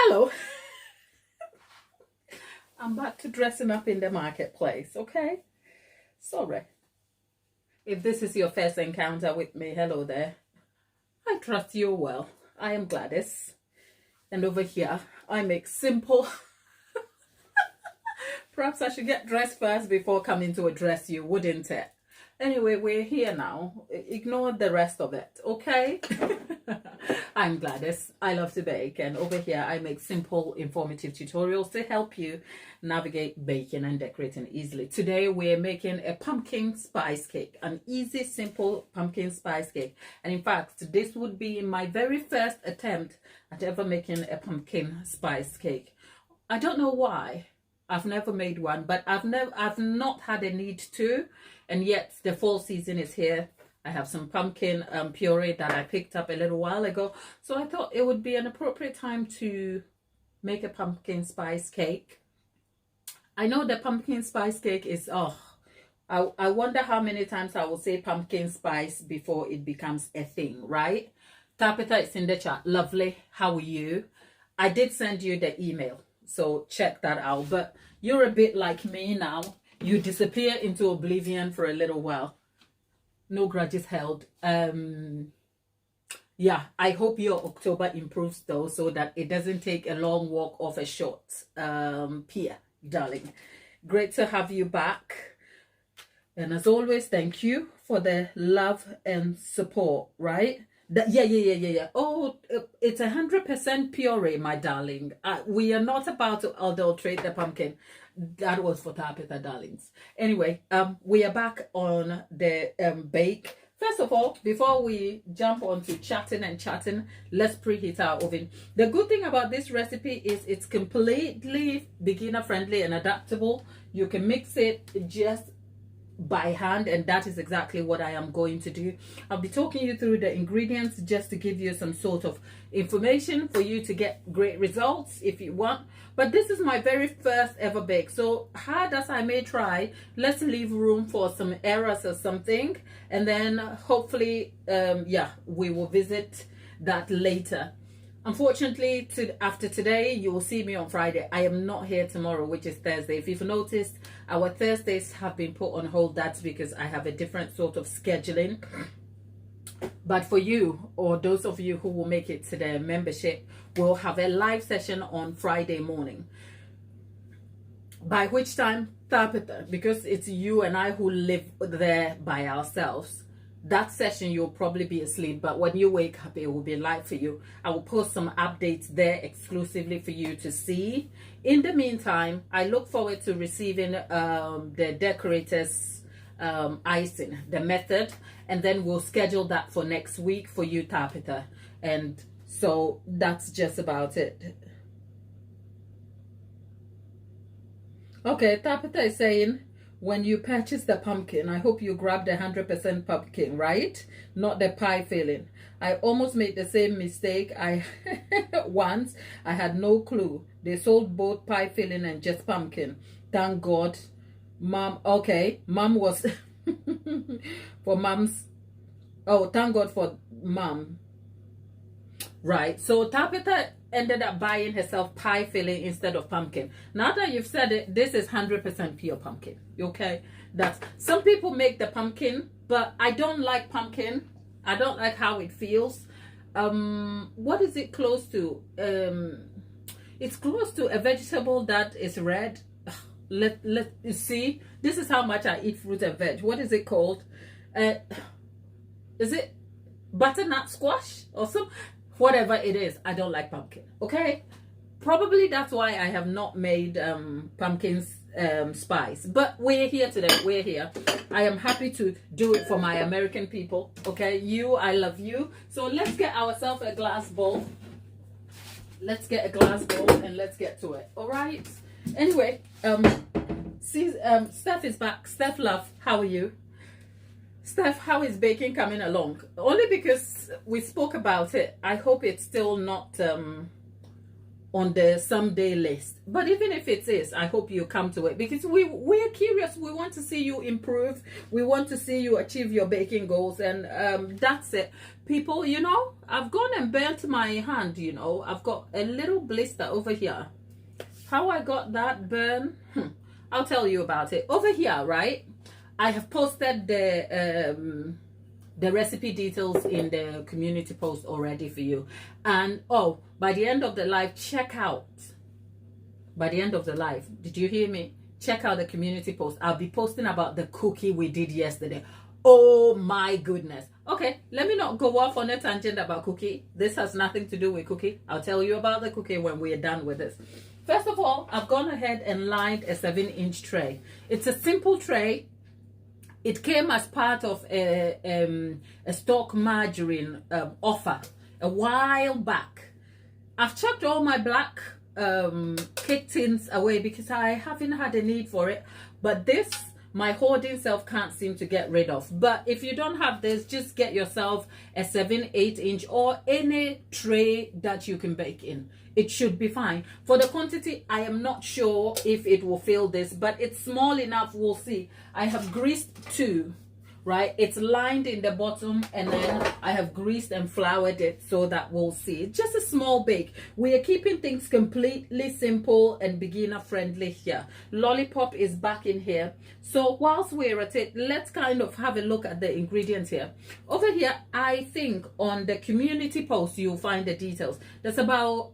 Hello. I'm back to dressing up in the marketplace, okay? Sorry. If this is your first encounter with me, hello there. I trust you well. I am Gladys. And over here, I make simple... Perhaps I should get dressed first before coming to address you, wouldn't it? Anyway, we're here now. Ignore the rest of it, okay? I'm Gladys. I love to bake, and over here I make simple, informative tutorials to help you navigate baking and decorating easily. Today we're making a pumpkin spice cake, an easy, simple pumpkin spice cake. And in fact, this would be my very first attempt at ever making a pumpkin spice cake. I don't know why. I've never made one, but I've not had a need to, and yet the fall season is here. I have some pumpkin puree that I picked up a little while ago, so I thought it would be an appropriate time to make a pumpkin spice cake. I know the pumpkin spice cake is, I wonder how many times I will say pumpkin spice before it becomes a thing, right? Tabitha is in the chat. Lovely. How are you? I did send you the email, so check that out. But you're a bit like me now. You disappear into oblivion for a little while. No grudges held. Yeah, I hope your October improves though, so that it doesn't take a long walk off a short pier, darling. Great to have you back. And as always, thank you for the love and support, right? Yeah. Oh, it's 100% puree, my darling. We are not about to adulterate the pumpkin. That was for Tabitha, darlings. Anyway, we are back on the bake. First of all, before we jump on to chatting, let's preheat our oven. The good thing about this recipe is it's completely beginner friendly and adaptable. You can mix it just by hand, and that is exactly what I am going to do. I'll be talking you through the ingredients just to give you some sort of information for you to get great results if you want. But this is my very first ever bake, so hard as I may try, let's leave room for some errors or something, and then hopefully yeah, we will visit that later. Unfortunately, after today, you will see me on Friday. I am not here tomorrow, which is Thursday. If you've noticed, our Thursdays have been put on hold. That's because I have a different sort of scheduling. But for you, or those of you who will make it to the membership, we'll have a live session on Friday morning. By which time, Tabitha, because it's you and I who live there by ourselves, that session you'll probably be asleep, but when you wake up it will be live for you. I will post some updates there exclusively for you to see. In the meantime, I look forward to receiving the decorator's icing, the method, and then we'll schedule that for next week for you, Tabitha. And so that's just about it. Okay, Tabitha is saying, when you purchase the pumpkin, I hope you grab the 100% pumpkin, right? Not the pie filling. I almost made the same mistake. Once I had no clue. They sold both pie filling and just pumpkin. Thank God. Mom, okay. Mom was for mom's. Oh, thank God for mom. Right. So Tabitha ended up buying herself pie filling instead of pumpkin. Now that you've said it, this is 100% pure pumpkin. Okay, that's, some people make the pumpkin, but I don't like pumpkin. I don't like how it feels. What is it close to? It's close to a vegetable that is red. Let see. This is how much I eat fruit and veg. What is it called? Is it butternut squash or some? Whatever it is, I don't like pumpkin. Okay, probably that's why I have not made pumpkin spice. But we're here today. We're here. I am happy to do it for my American people. Okay, I love you. So let's get ourselves a glass bowl. Let's get a glass bowl and let's get to it. All right. Anyway, Steph is back. Steph, love, how are you? Steph, how is baking coming along? Only because we spoke about it. I hope it's still not on the someday list. But even if it is, I hope you come to it, because we're curious. We want to see you improve. We want to see you achieve your baking goals. And that's it, people. You know, I've gone and burnt my hand. You know, I've got a little blister over here. How I got that burn, I'll tell you about it. Over here, right, I have posted the recipe details in the community post already for you. And oh, by the end of the live, check out, by the end of the live, did you hear me? Check out the community post. I'll be posting about the cookie we did yesterday. Oh my goodness. Okay, let me not go off on a tangent about cookie. This has nothing to do with cookie. I'll tell you about the cookie when we're done with this. First of all, I've gone ahead and lined a 7-inch tray. It's a simple tray. It came as part of a stock margarine offer a while back. I've chucked all my black cake tins away because I haven't had a need for it. But this, my hoarding self can't seem to get rid of. But if you don't have this, just get yourself a 7-8 inch or any tray that you can bake in. It should be fine. For the quantity, I am not sure if it will fill this, but it's small enough. We'll see. I have greased 2, right? It's lined in the bottom, and then I have greased and floured it so that we'll see. Just a small bake. We are keeping things completely simple and beginner friendly here. Lollipop is back in here. So whilst we're at it, let's kind of have a look at the ingredients here. Over here, I think on the community post, you'll find the details. There's about,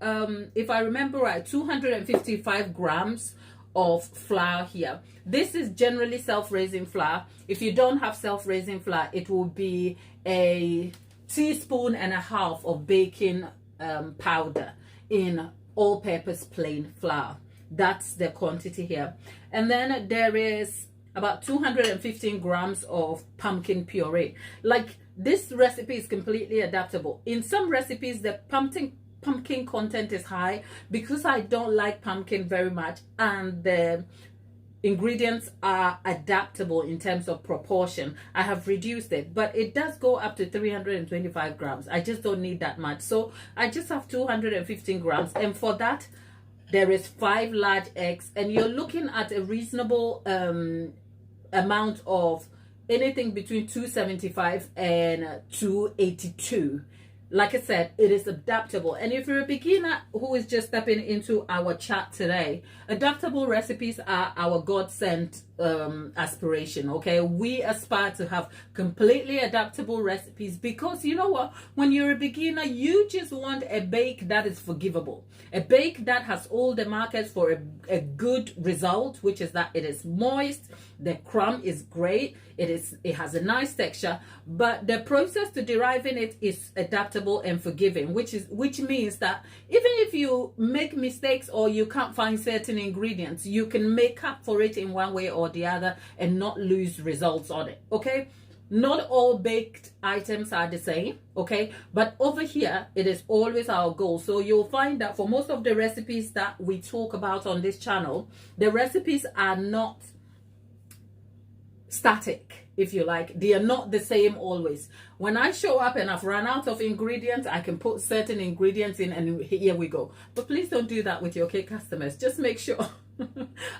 if I remember right, 255 grams of flour here. This is generally self-raising flour. If you don't have self-raising flour, it will be a teaspoon and a half of baking powder in all-purpose plain flour. That's the quantity here. And then there is about 215 grams of pumpkin puree. Like, this recipe is completely adaptable. In some recipes, the pumpkin content is high because I don't like pumpkin very much, and the ingredients are adaptable in terms of proportion. I have reduced it, but it does go up to 325 grams. I just don't need that much, so I just have 215 grams, and for that there is 5 large eggs, and you're looking at a reasonable amount of anything between 275 and 282. Like I said, it is adaptable. And if you're a beginner who is just stepping into our chat today, adaptable recipes are our God-sent aspiration, okay? We aspire to have completely adaptable recipes because, you know what? When you're a beginner, you just want a bake that is forgivable. A bake that has all the markers for a good result, which is that it is moist, the crumb is great, it has a nice texture, but the process to deriving it is adaptable and forgiving, which means that even if you make mistakes or you can't find certain ingredients, you can make up for it in one way or the other and not lose results on it, okay? Not all baked items are the same, okay? But over here, it is always our goal. So you'll find that for most of the recipes that we talk about on this channel, the recipes are not static, if you like. They are not the same always. When I show up and I've run out of ingredients, I can put certain ingredients in and here we go. But please don't do that with your cake customers. Just make sure.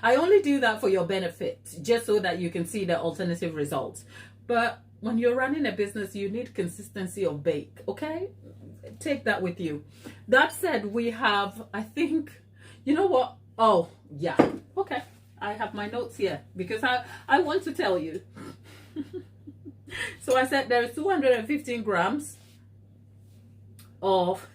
I only do that for your benefit, just so that you can see the alternative results. But when you're running a business, you need consistency of bake, okay? Take that with you. That said, we have, I think, you know what? Oh, yeah. Okay. I have my notes here because I want to tell you. So I said there is 215 grams of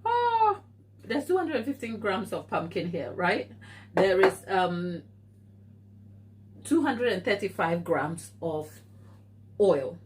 oh, there's 215 grams of pumpkin here, right? There is 235 grams of oil.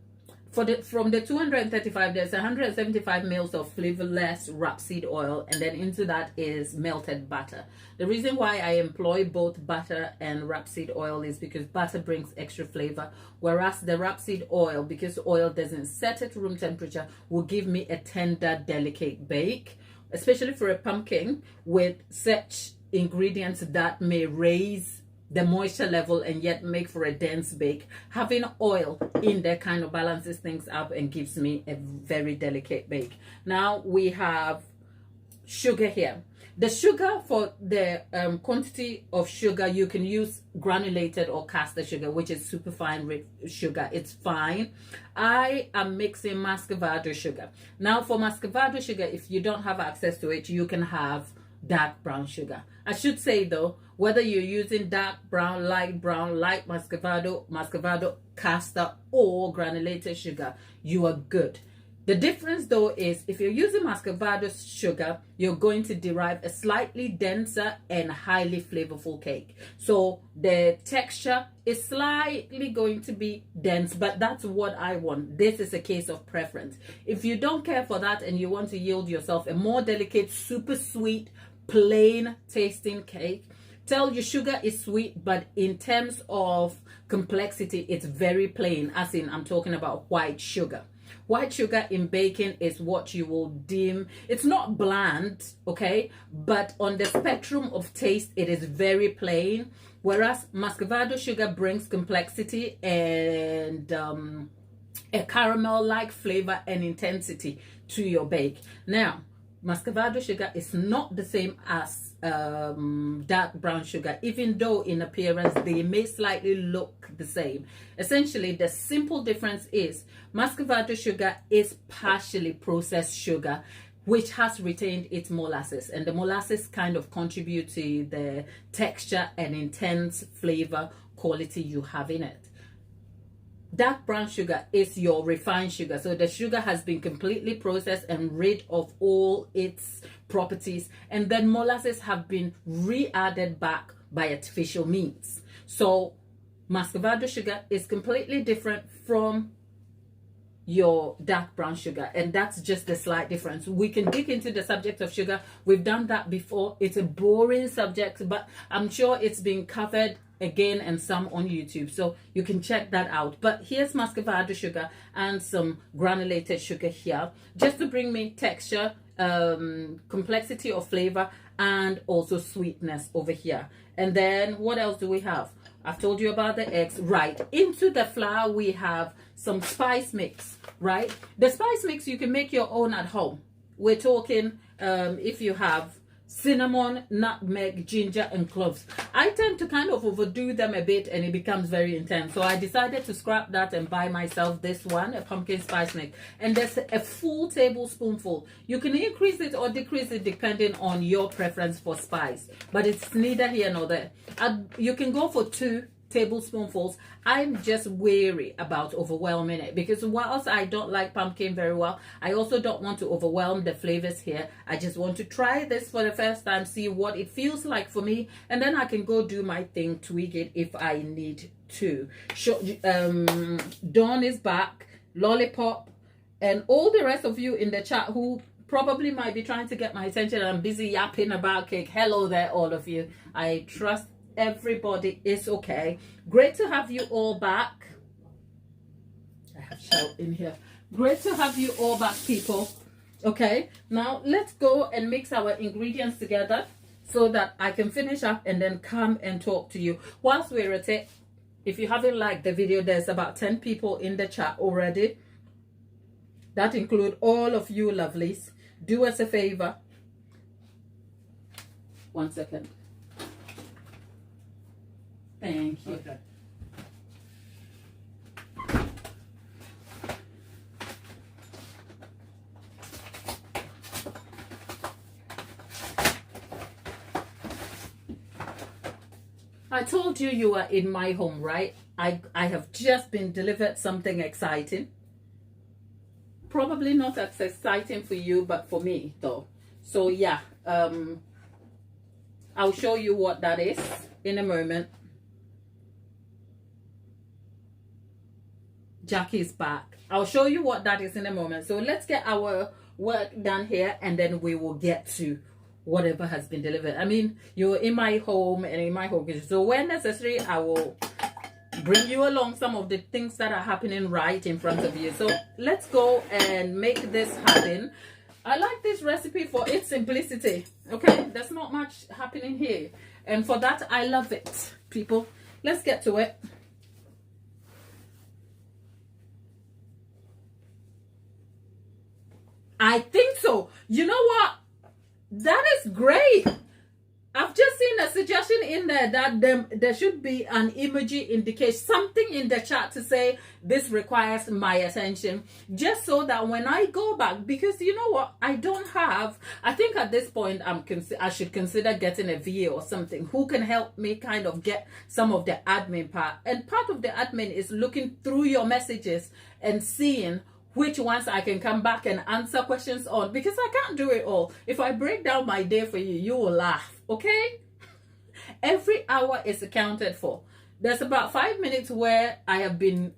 From the 235, there's 175 mils of flavorless rapeseed oil, and then into that is melted butter. The reason why I employ both butter and rapeseed oil is because butter brings extra flavor, whereas the rapeseed oil, because oil doesn't set at room temperature, will give me a tender, delicate bake, especially for a pumpkin with such ingredients that may raise the moisture level and yet make for a dense bake. Having oil in there kind of balances things up and gives me a very delicate bake. Now we have sugar here. The sugar, for the quantity of sugar, you can use granulated or caster sugar, which is super fine sugar. It's fine. I am mixing Muscavado sugar. Now for Muscavado sugar, if you don't have access to it, you can have dark brown sugar. I should say though, whether you're using dark brown, light Muscavado, caster, or granulated sugar, you are good. The difference though is if you're using Muscavado sugar, you're going to derive a slightly denser and highly flavorful cake. So the texture is slightly going to be dense, but that's what I want. This is a case of preference. If you don't care for that and you want to yield yourself a more delicate, super sweet, plain tasting cake, tell your sugar is sweet, but in terms of complexity, it's very plain, as in I'm talking about white sugar. White sugar in baking is what you will deem, it's not bland, okay, but on the spectrum of taste, it is very plain, whereas Muscavado sugar brings complexity and a caramel-like flavor and intensity to your bake. Now, Muscavado sugar is not the same as dark brown sugar, even though in appearance they may slightly look the same. Essentially, the simple difference is Muscavado sugar is partially processed sugar, which has retained its molasses, and the molasses kind of contribute to the texture and intense flavor quality you have in it. Dark brown sugar is your refined sugar, so the sugar has been completely processed and rid of all its properties, and then molasses have been re-added back by artificial means. So Muscavado sugar is completely different from your dark brown sugar, and that's just the slight difference. We can dig into the subject of sugar. We've done that before. It's a boring subject, but I'm sure it's been covered again and some on YouTube, so you can check that out. But here's Muscavado sugar and some granulated sugar here, just to bring me texture, complexity of flavor, and also sweetness over here. And then what else do we have? I've told you about the eggs. Right, into the flour we have some spice mix, right? The spice mix you can make your own at home. We're talking if you have cinnamon, nutmeg, ginger, and cloves. I tend to kind of overdo them a bit and it becomes very intense. So I decided to scrap that and buy myself this one, a pumpkin spice mix. And there's a full tablespoonful. You can increase it or decrease it depending on your preference for spice. But it's neither here nor there. You can go for 2 tablespoonfuls. I'm just wary about overwhelming it, because whilst I don't like pumpkin very well, I also don't want to overwhelm the flavors here. I just want to try this for the first time, see what it feels like for me, and then I can go do my thing, tweak it if I need to. Dawn is back, Lollipop, and all the rest of you in the chat who probably might be trying to get my attention. I'm busy yapping about cake. Hello there, all of you. I trust everybody is okay. Great to have you all back. I have shout in here. Great to have you all back, people. Okay, now let's go and mix our ingredients together so that I can finish up and then come and talk to you. Whilst we're at it, if you haven't liked the video, there's about 10 people in the chat already. That include all of you lovelies. Do us a favor. 1 second. Thank you. Okay. I told you you are in my home, right? I have just been delivered something exciting. Probably not as exciting for you, but for me though. So yeah, I'll show you what that is in a moment. Jackie's back. I'll show you what that is in a moment. So let's get our work done here, and then we will get to whatever has been delivered. I mean, you're in my home and in my home kitchen. So when necessary, I will bring you along some of the things that are happening right in front of you. So let's go and make this happen. I like this recipe for its simplicity. Okay, there's not much happening here. And for that, I love it, people. Let's get to it. I think so. You know what? That is great. I've just seen a suggestion in there that there should be an emoji indication, something in the chat to say this requires my attention, just so that when I go back, because you know what, I think at this point I should consider getting a VA or something who can help me kind of get some of the admin part. And part of the admin is looking through your messages and seeing which ones I can come back and answer questions on, because I can't do it all. If I break down my day for you, you will laugh, okay? Every hour is accounted for. There's about 5 minutes where I have been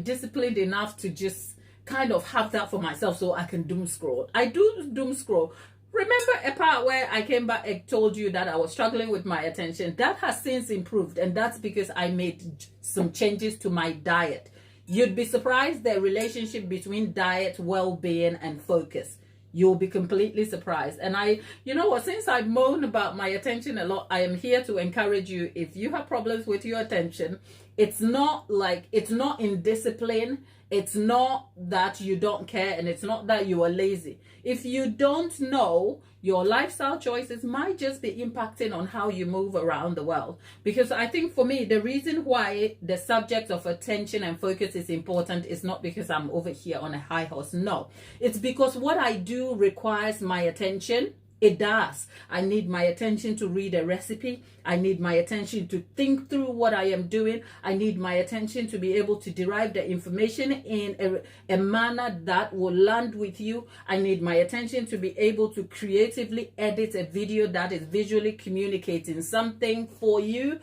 disciplined enough to just kind of have that for myself so I can doom scroll. I do doom scroll. Remember a part where I came back and told you that I was struggling with my attention? That has since improved, and that's because I made some changes to my diet. You'd be surprised the relationship between diet, well-being, and focus. You'll be completely surprised. And you know what, since I moan about my attention a lot, I am here to encourage you. If you have problems with your attention, it's not in discipline. It's not that you don't care, and it's not that you are lazy. If you don't know, your lifestyle choices might just be impacting on how you move around the world. Because I think for me, the reason why the subject of attention and focus is important is not because I'm over here on a high horse. No, it's because what I do requires my attention. It does. I need my attention to read a recipe. I need my attention to think through what I am doing. I need my attention to be able to derive the information in a manner that will land with you. I need my attention to be able to creatively edit a video that is visually communicating something for you.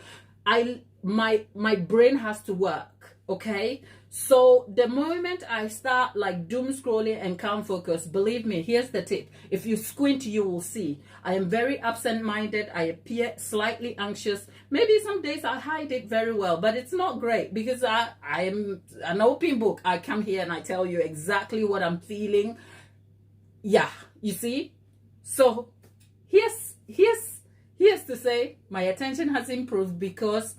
My brain has to work, okay? So the moment I start like doom scrolling and can't focus, believe me, here's the tip. If you squint, you will see. I am very absent-minded. I appear slightly anxious. Maybe some days I hide it very well, but it's not great because I am an open book. I come here and I tell you exactly what I'm feeling. Yeah, you see? So here's to say my attention has improved because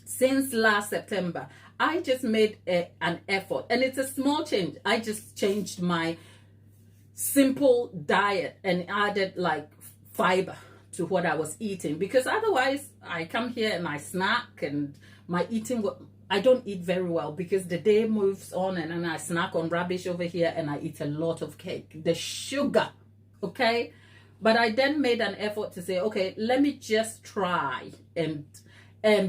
since last September, I just made an effort, and it's a small change. I just changed my simple diet and added like fiber to what I was eating, because otherwise I come here and I snack, and my eating, I don't eat very well because the day moves on and then I snack on rubbish over here and I eat a lot of cake, the sugar, okay? But I then made an effort to say, okay, let me just try, and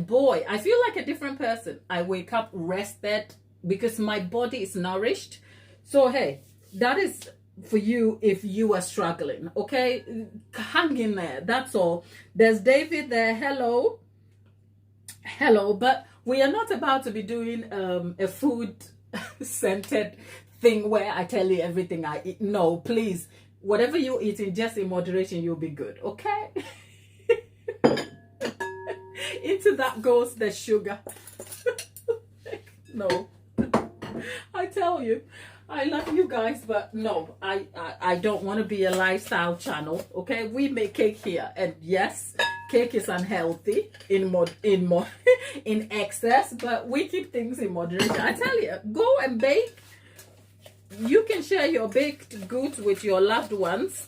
boy, I feel like a different person. I wake up rested because my body is nourished. So, hey, that is for you if you are struggling, okay? Hang in there, that's all. There's David there. Hello. Hello, but we are not about to be doing a food-centered thing where I tell you everything I eat. No, please. Whatever you're eating, just in moderation, you'll be good, okay? Into that goes the sugar. No, I tell you, I love you guys, but no, I don't want to be a lifestyle channel, okay? We make cake here, and yes, cake is unhealthy in excess, but we keep things in moderation. I tell you, go and bake. You can share your baked goods with your loved ones.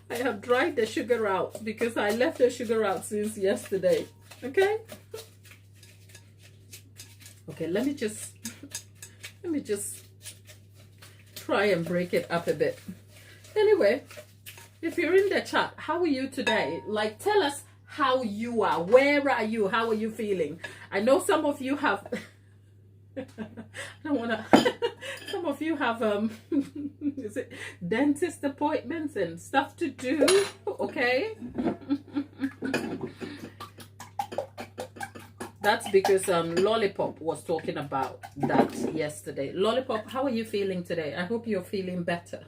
I have dried the sugar out because I left the sugar out since yesterday. Okay? Okay, let me just try and break it up a bit. Anyway, if you're in the chat, how are you today? Like, tell us how you are. Where are you? How are you feeling? I know some of you have I don't want to. Some of you have is it dentist appointments and stuff to do? Okay. That's because Lollipop was talking about that yesterday. Lollipop, how are you feeling today? I hope you're feeling better.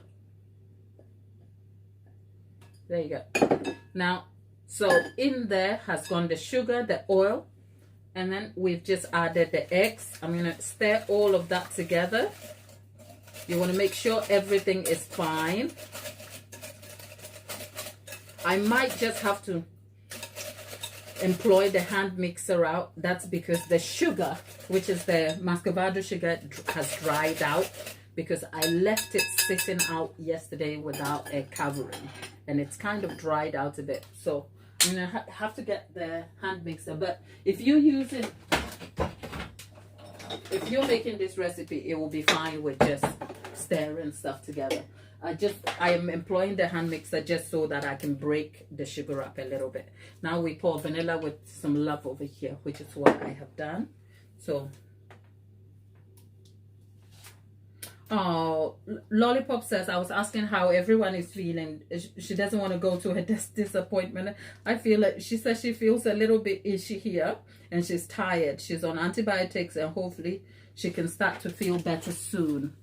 There you go. Now, so in there has gone the sugar, the oil, and then we've just added the eggs. I'm going to stir all of that together. You want to make sure everything is fine. I might just have to employ the hand mixer out. That's because the sugar, which is the Muscavado sugar, has dried out. because I left it sitting out yesterday without a covering, and it's kind of dried out a bit. So I'm gonna have to get the hand mixer. But if you're making this recipe, it will be fine with just stirring stuff together. I am employing the hand mixer just so that I can break the sugar up a little bit. Now we pour vanilla with some love over here, which is what I have done. So, oh, Lollipop says, I was asking how everyone is feeling. She doesn't want to go to her disappointment. I feel like, she says she feels a little bit itchy here and she's tired. She's on antibiotics and hopefully she can start to feel better soon.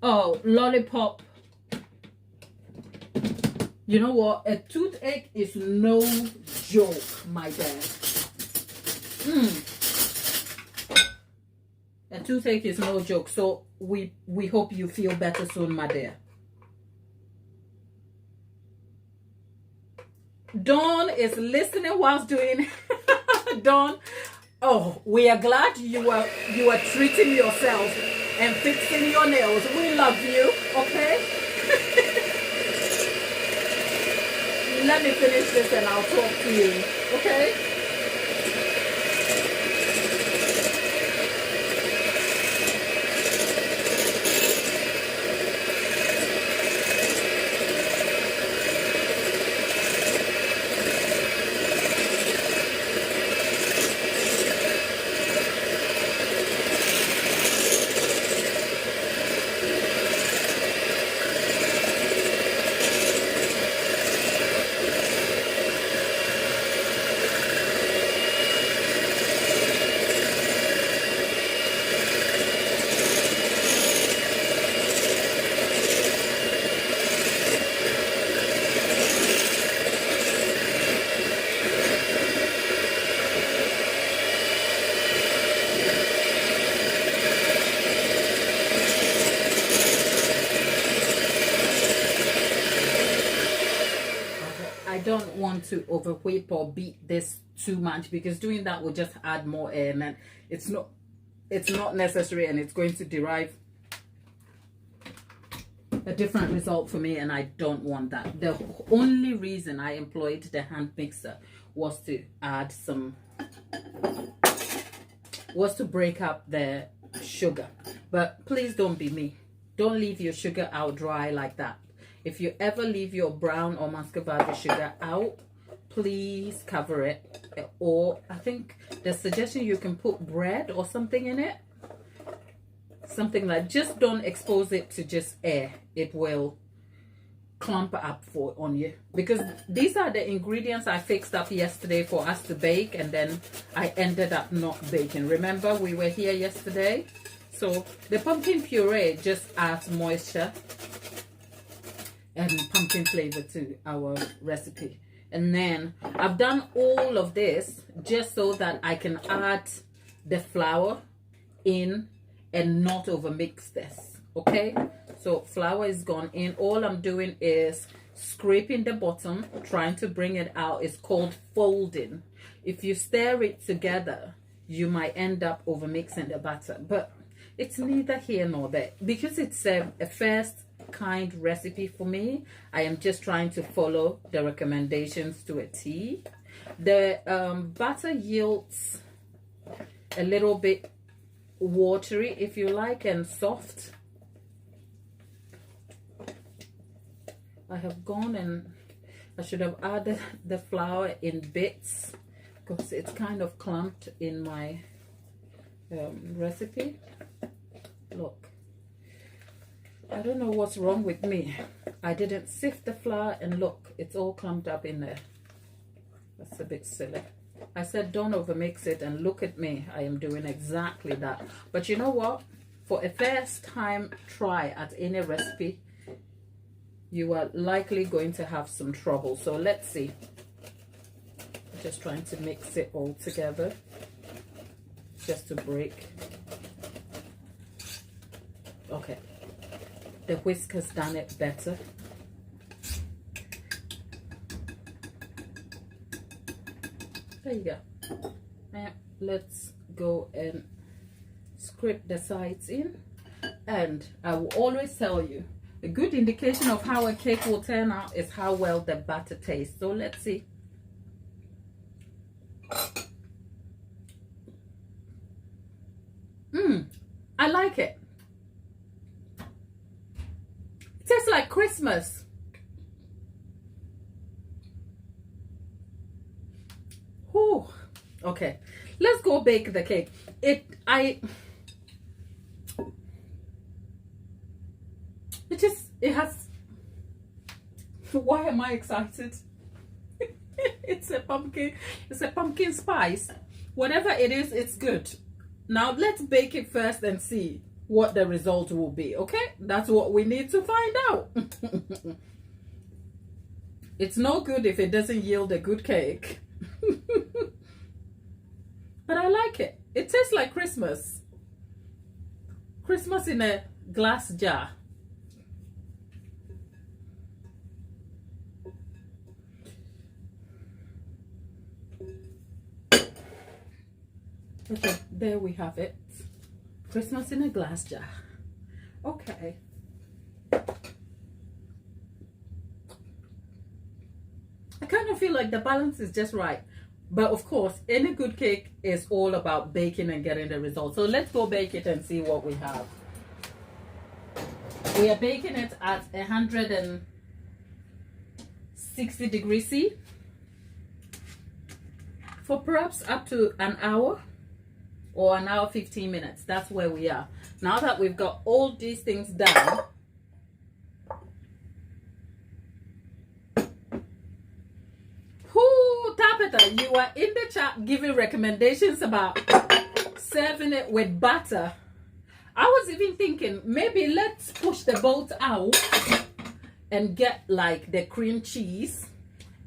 Oh, Lollipop. You know what? A toothache is no joke, my dear. A toothache is no joke. So we hope you feel better soon, my dear. Dawn is listening whilst doing. Dawn, oh, we are glad you are treating yourself and fixing your nails. We love you, okay? Let me finish this and I'll talk to you, okay? Don't want to overwhip or beat this too much, because doing that will just add more air and it's not necessary, and it's going to derive a different result for me, and I don't want that. The only reason I employed the hand mixer was to add was to break up the sugar. But please don't be me. Don't leave your sugar out dry like that. If you ever leave your brown or Muscavado sugar out, please cover it. Or I think the suggestion, you can put bread or something in it. Something like, just don't expose it to just air. It will clump up on you. Because these are the ingredients I fixed up yesterday for us to bake, and then I ended up not baking. Remember, we were here yesterday? So the pumpkin puree just adds moisture and pumpkin flavor to our recipe. And then I've done all of this just so that I can add the flour in and not over mix this, okay? So flour is gone in. All I'm doing is scraping the bottom, trying to bring it out. It's called folding. If you stir it together, you might end up over mixing the batter, but it's neither here nor there. Because it's a first kind recipe for me, I am just trying to follow the recommendations to a T. The batter yields a little bit watery, if you like, and soft. I have gone and I should have added the flour in bits because it's kind of clumped in my recipe. Look, I don't know what's wrong with me. I didn't sift the flour, and look, it's all clumped up in there. That's a bit silly. I said don't overmix it, and look at me. I am doing exactly that. But you know what? For a first time try at any recipe, you are likely going to have some trouble. So let's see. I'm just trying to mix it all together just to break. Okay. The whisk has done it better. There you go. Now let's go and scrape the sides in. end, I will always tell you, a good indication of how a cake will turn out is how well the batter tastes. So let's see. I like it. It tastes like Christmas. Whew. Okay, let's go bake the cake. It has, why am I excited? It's a pumpkin spice. Whatever it is, it's good. Now let's bake it first and see what the result will be. Okay, that's what we need to find out. It's no good if it doesn't yield a good cake. But I like it. It tastes like Christmas. Christmas in a glass jar. Okay, there we have it. Christmas in a glass jar. Okay. I kind of feel like the balance is just right. But of course, any good cake is all about baking and getting the result. So let's go bake it and see what we have. We are baking it at 160 degrees C for perhaps up to an hour. Or an hour 15 minutes. That's where we are. Now that we've got all these things done, Tabitha, you are in the chat giving recommendations about serving it with butter. I was even thinking maybe let's push the boat out and get like the cream cheese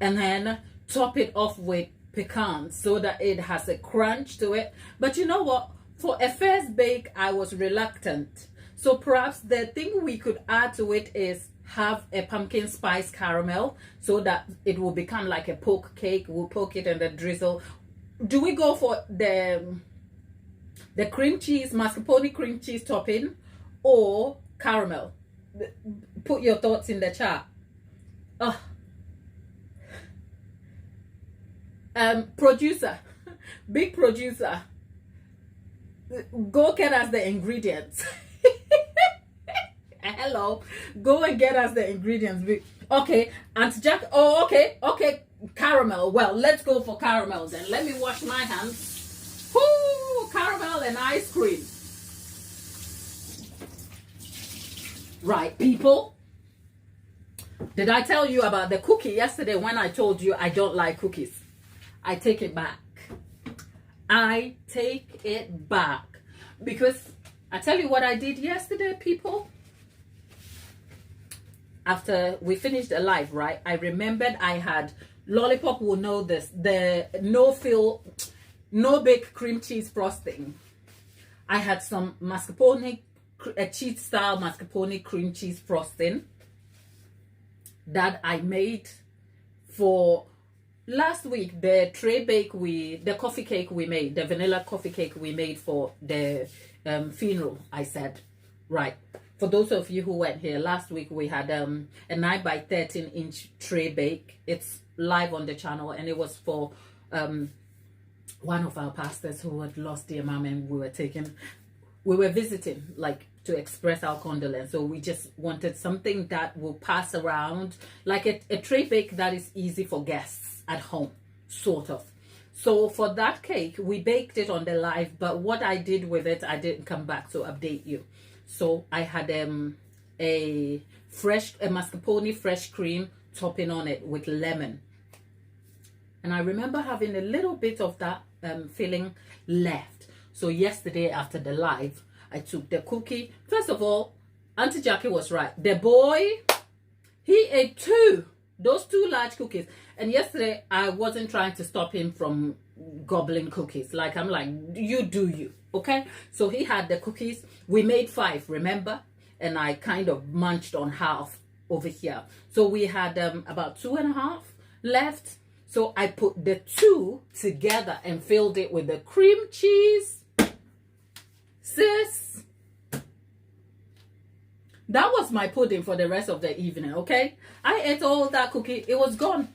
and then top it off with pecans so that it has a crunch to it. But you know what, for a first bake I was reluctant, so perhaps the thing we could add to it is have a pumpkin spice caramel so that it will become like a poke cake. We'll poke it and then drizzle. Do we go for the cream cheese, mascarpone cream cheese topping, or caramel? Put your thoughts in the chat. Producer, big producer, go get us the ingredients. Hello, go and get us the ingredients. Okay, Aunt Jack. Oh, okay, caramel. Well, let's go for caramel then. Let me wash my hands. Woo, caramel and ice cream. Right, people. Did I tell you about the cookie yesterday when I told you I don't like cookies? I take it back. I take it back. Because I tell you what I did yesterday, people. After we finished the live, right? I remembered I had, Lollipop will know this, the no bake cream cheese frosting. I had some mascarpone, a cheese style mascarpone cream cheese frosting that I made for last week. The tray bake the coffee cake we made, the vanilla coffee cake we made for the funeral, I said, right. For those of you who weren't here, last week we had a 9 by 13 inch tray bake. It's live on the channel, and it was for one of our pastors who had lost their mom, and we were visiting, like, to express our condolence. So we just wanted something that will pass around, like a tray bake that is easy for guests at home, sort of. So for that cake, we baked it on the live, but what I did with it, I didn't come back to update you. So I had a mascarpone fresh cream topping on it with lemon. And I remember having a little bit of that filling left. So yesterday after the live, I took the cookie. First of all, Auntie Jackie was right. The boy, he ate those two large cookies. And yesterday, I wasn't trying to stop him from gobbling cookies. Like, I'm like, you do you. Okay, so he had the cookies. We made 5, remember? And I kind of munched on half over here. So we had about 2.5 left. So I put the 2 together and filled it with the cream cheese. Sis, That was my pudding for the rest of the evening, okay? I ate all that cookie. It was gone.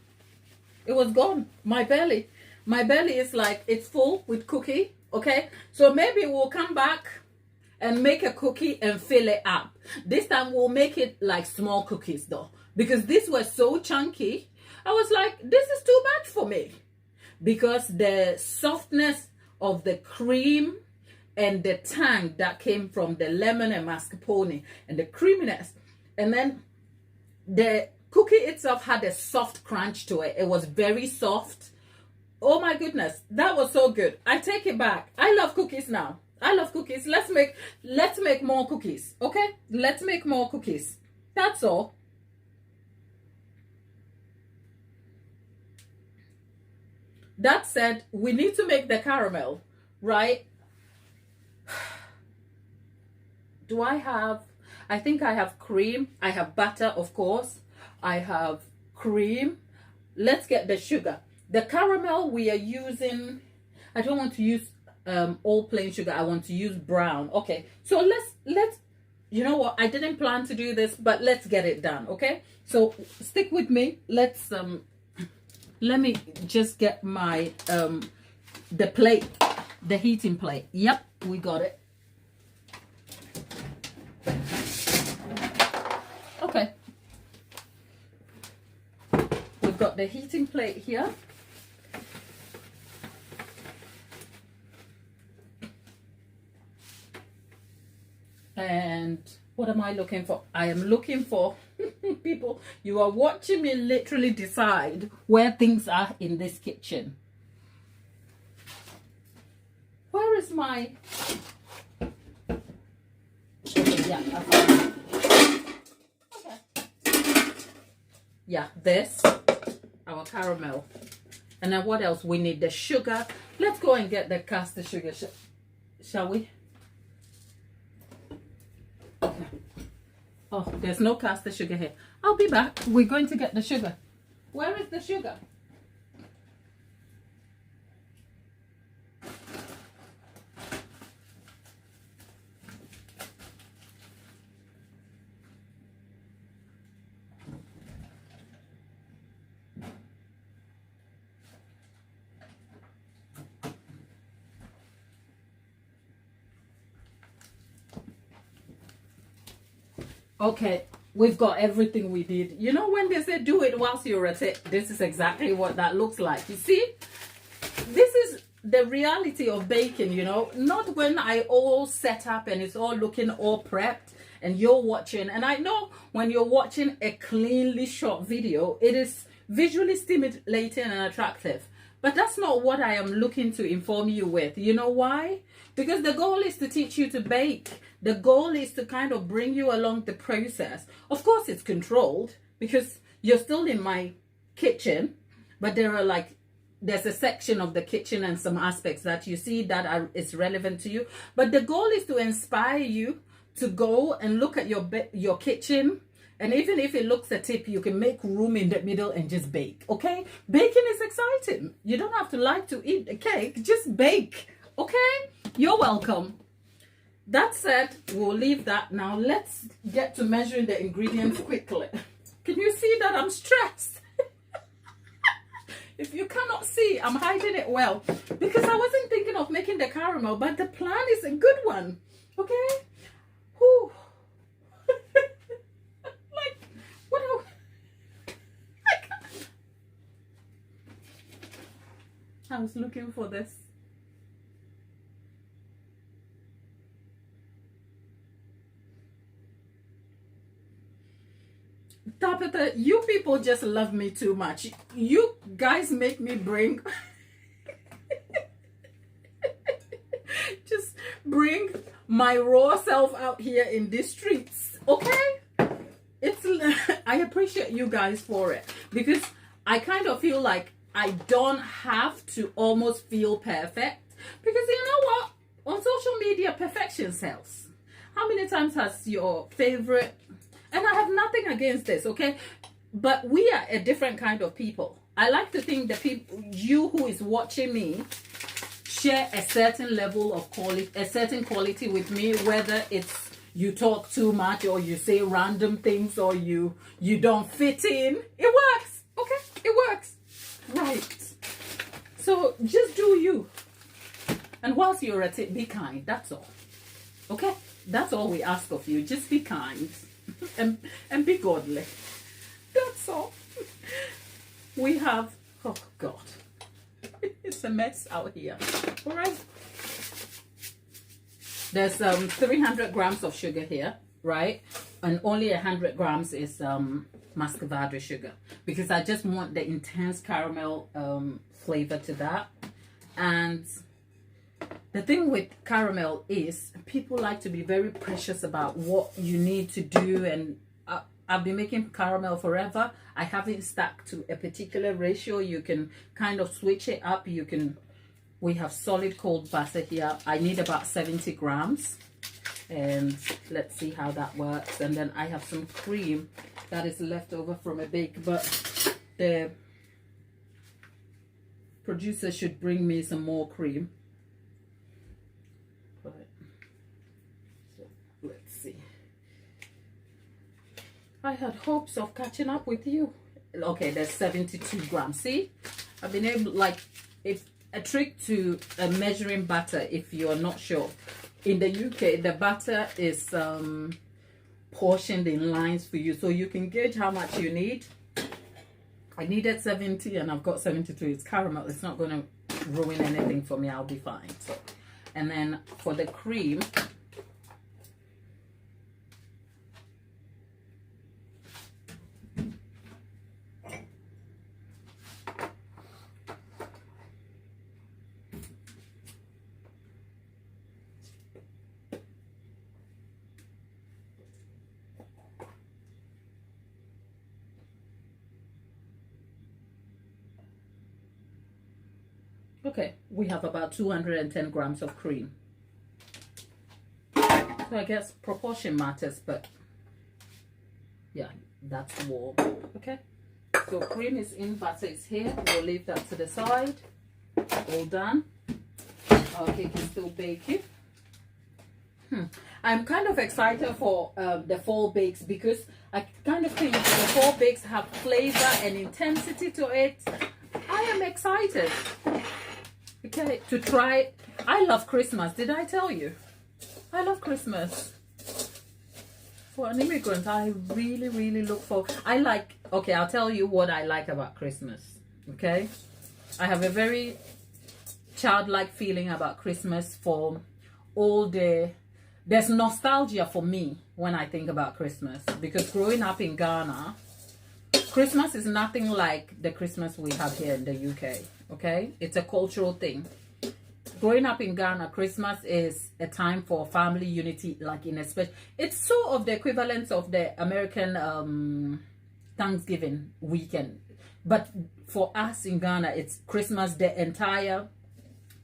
It was gone. My belly is like, it's full with cookie, okay? So maybe we'll come back and make a cookie and fill it up. This time we'll make it like small cookies though, because these were so chunky. I was like, this is too much for me, because the softness of the cream and the tang that came from the lemon and mascarpone and the creaminess, and then the cookie itself had a soft crunch to it. It was very soft. Oh my goodness, that was so good. I take it back. I love cookies now. I love cookies. Let's make more cookies, okay? Let's make more cookies. That's all. That said, we need to make the caramel, right? Do I have, I think I have cream. I have butter, of course. I have cream. Let's get the sugar. The caramel we are using, I don't want to use all plain sugar. I want to use brown. Okay, so let's, you know what? I didn't plan to do this, but let's get it done, okay? So stick with me. Let's, let me just get my, the plate, the heating plate. Yep, we got it. Okay. We've got the heating plate here. And what am I looking for? I am looking for people. You are watching me literally decide where things are in this kitchen. Where is my... Okay, yeah, I found it. Okay. Yeah, this, our caramel. And then what else? We need the sugar. Let's go and get the caster sugar, shall we? Okay. Oh, there's no caster sugar here. I'll be back. We're going to get the sugar. Where is the sugar? Okay, we've got everything we need. You know when they say do it whilst you're at it, this is exactly what that looks like. You see, this is the reality of baking, you know, not when I all set up and it's all looking all prepped and you're watching. And I know when you're watching a cleanly shot video, it is visually stimulating and attractive. But that's not what I am looking to inform you with. You know why? Because the goal is to teach you to bake. The goal is to kind of bring you along the process. Of course, it's controlled because you're still in my kitchen, but there's a section of the kitchen and some aspects that you see that is relevant to you. But the goal is to inspire you to go and look at your kitchen. And even if it looks a tip, you can make room in the middle and just bake, okay? Baking is exciting. You don't have to like to eat the cake, just bake, okay? You're welcome. That said, we'll leave that now. Let's get to measuring the ingredients quickly. Can you see that I'm stressed? If you cannot see, I'm hiding it well. Because I wasn't thinking of making the caramel, but the plan is a good one, okay? Whew. I was looking for this. Tabitha, you people just love me too much. You guys make me bring just bring my raw self out here in these streets, okay? It's I appreciate you guys for it, because I kind of feel like I don't have to almost feel perfect, because you know what? On social media, perfection sells. How many times has your favorite, and I have nothing against this, okay? But we are a different kind of people. I like to think that you who is watching me share a certain level of quality, a certain quality with me, whether it's you talk too much, or you say random things, or you don't fit in. It works, okay? It works, right? So just do you. And whilst you're at it, be kind. That's all. Okay? That's all we ask of you. Just be kind and be godly. That's all. We have, oh God, it's a mess out here. All right. There's 300 grams of sugar here, right? And only 100 grams is Muscavado sugar, because I just want the intense caramel flavor to that. And the thing with caramel is people like to be very precious about what you need to do. And I've been making caramel forever. I haven't stuck to a particular ratio. You can kind of switch it up. We have solid cold butter here. I need about 70 grams. And let's see how that works. And then I have some cream that is left over from a bake. But the producer should bring me some more cream. So let's see. I had hopes of catching up with you. Okay, there's 72 grams. See, I've been able, like, if a trick to measuring butter, if you're not sure, in the UK the butter is portioned in lines for you, so you can gauge how much you need. I needed 70 and I've got 72. It's caramel, it's not going to ruin anything for me. I'll be fine. So, and then for the cream, okay, we have about 210 grams of cream. So I guess proportion matters, but yeah, that's warm. Okay, so cream is in, butter is here. We'll leave that to the side. All done. Our cake is still baking. I'm kind of excited for the fall bakes, because I kind of think the fall bakes have flavor and intensity to it. I am excited. Okay, to try. I love Christmas. Did I tell you? I love Christmas. For an immigrant, I really look for. Okay, I'll tell you what I like about Christmas. Okay, I have a very childlike feeling about Christmas. For all there's nostalgia for me when I think about Christmas, because growing up in Ghana, Christmas is nothing like the Christmas we have here in the UK. Okay, it's a cultural thing. Growing up in Ghana, Christmas is a time for family unity, like in a special. It's sort of the equivalent of the American Thanksgiving weekend, but for us in Ghana, it's Christmas, the entire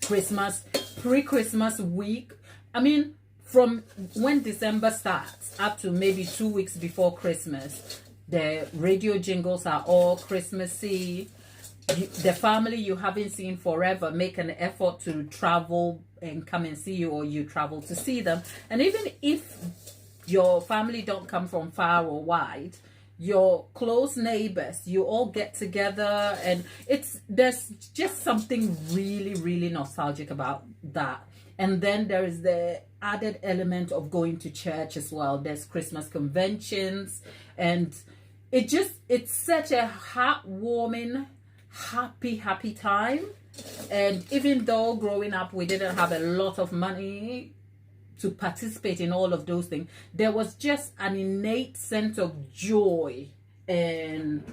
Christmas, pre-Christmas week. I mean, from when December starts up to maybe 2 weeks before Christmas, the radio jingles are all Christmassy. The family you haven't seen forever make an effort to travel and come and see you, or you travel to see them. And even if your family don't come from far or wide, your close neighbors, you all get together, and there's just something really nostalgic about that. And then there is the added element of going to church as well. There's Christmas conventions, and it's such a heartwarming, happy time. And even though growing up we didn't have a lot of money to participate in all of those things, there was just an innate sense of joy and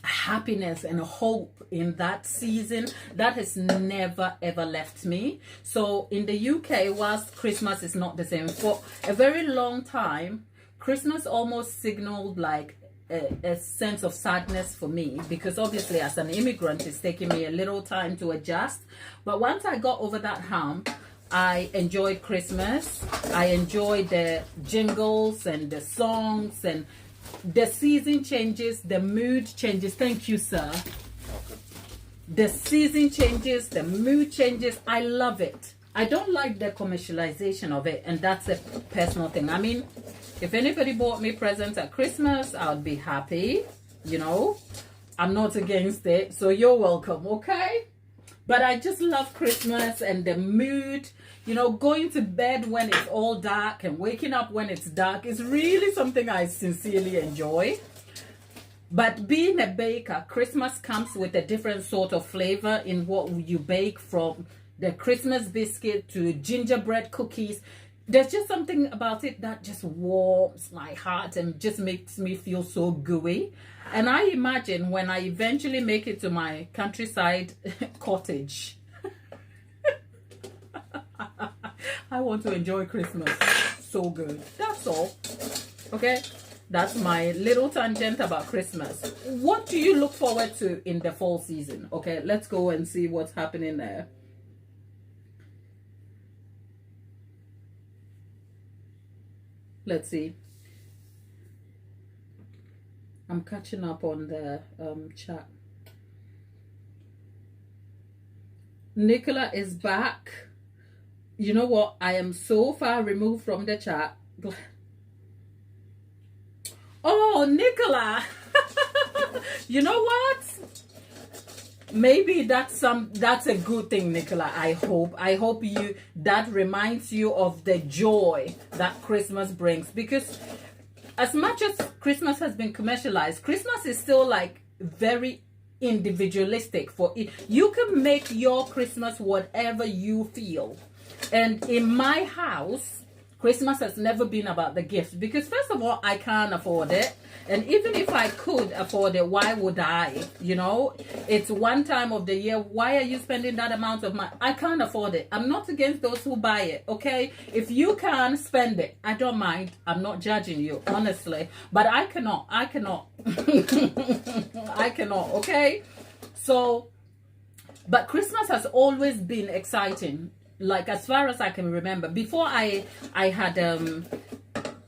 happiness and hope in that season that has never ever left me. So in the UK, whilst Christmas is not the same, for a very long time Christmas almost signaled like a sense of sadness for me, because obviously as an immigrant it's taking me a little time to adjust. But once I got over that hump, I enjoyed Christmas. I enjoyed the jingles and the songs, and the season changes, the mood changes. Thank you, sir. The season changes, the mood changes. I love it. I don't like the commercialization of it, and that's a personal thing. I mean, if anybody bought me presents at Christmas, I would be happy, you know. I'm not against it, so you're welcome, okay? But I just love Christmas and the mood, you know, going to bed when it's all dark and waking up when it's dark is really something I sincerely enjoy. But being a baker, Christmas comes with a different sort of flavor in what you bake, from the Christmas biscuit to gingerbread cookies. There's just something about it that just warms my heart and just makes me feel so gooey. And I imagine when I eventually make it to my countryside cottage, I want to enjoy Christmas so good. That's all. Okay? That's my little tangent about Christmas. What do you look forward to in the fall season? Okay, let's go and see what's happening there. Let's see. I'm catching up on the chat. Nicola is back. You know what? I am so far removed from the chat. Oh, Nicola. You know what? Maybe that's a good thing, Nicola. I hope you, that reminds you of the joy that Christmas brings, because as much as Christmas has been commercialized, Christmas is still like very individualistic. For it, you can make your Christmas whatever you feel. And in my house, Christmas has never been about the gifts, because first of all, I can't afford it. And even if I could afford it, why would I? You know, it's one time of the year. Why are you spending that amount of money? I can't afford it. I'm not against those who buy it, okay? If you can spend it, I don't mind. I'm not judging you, honestly. But I cannot. I cannot, okay? So, but Christmas has always been exciting. Like, as far as I can remember, before I had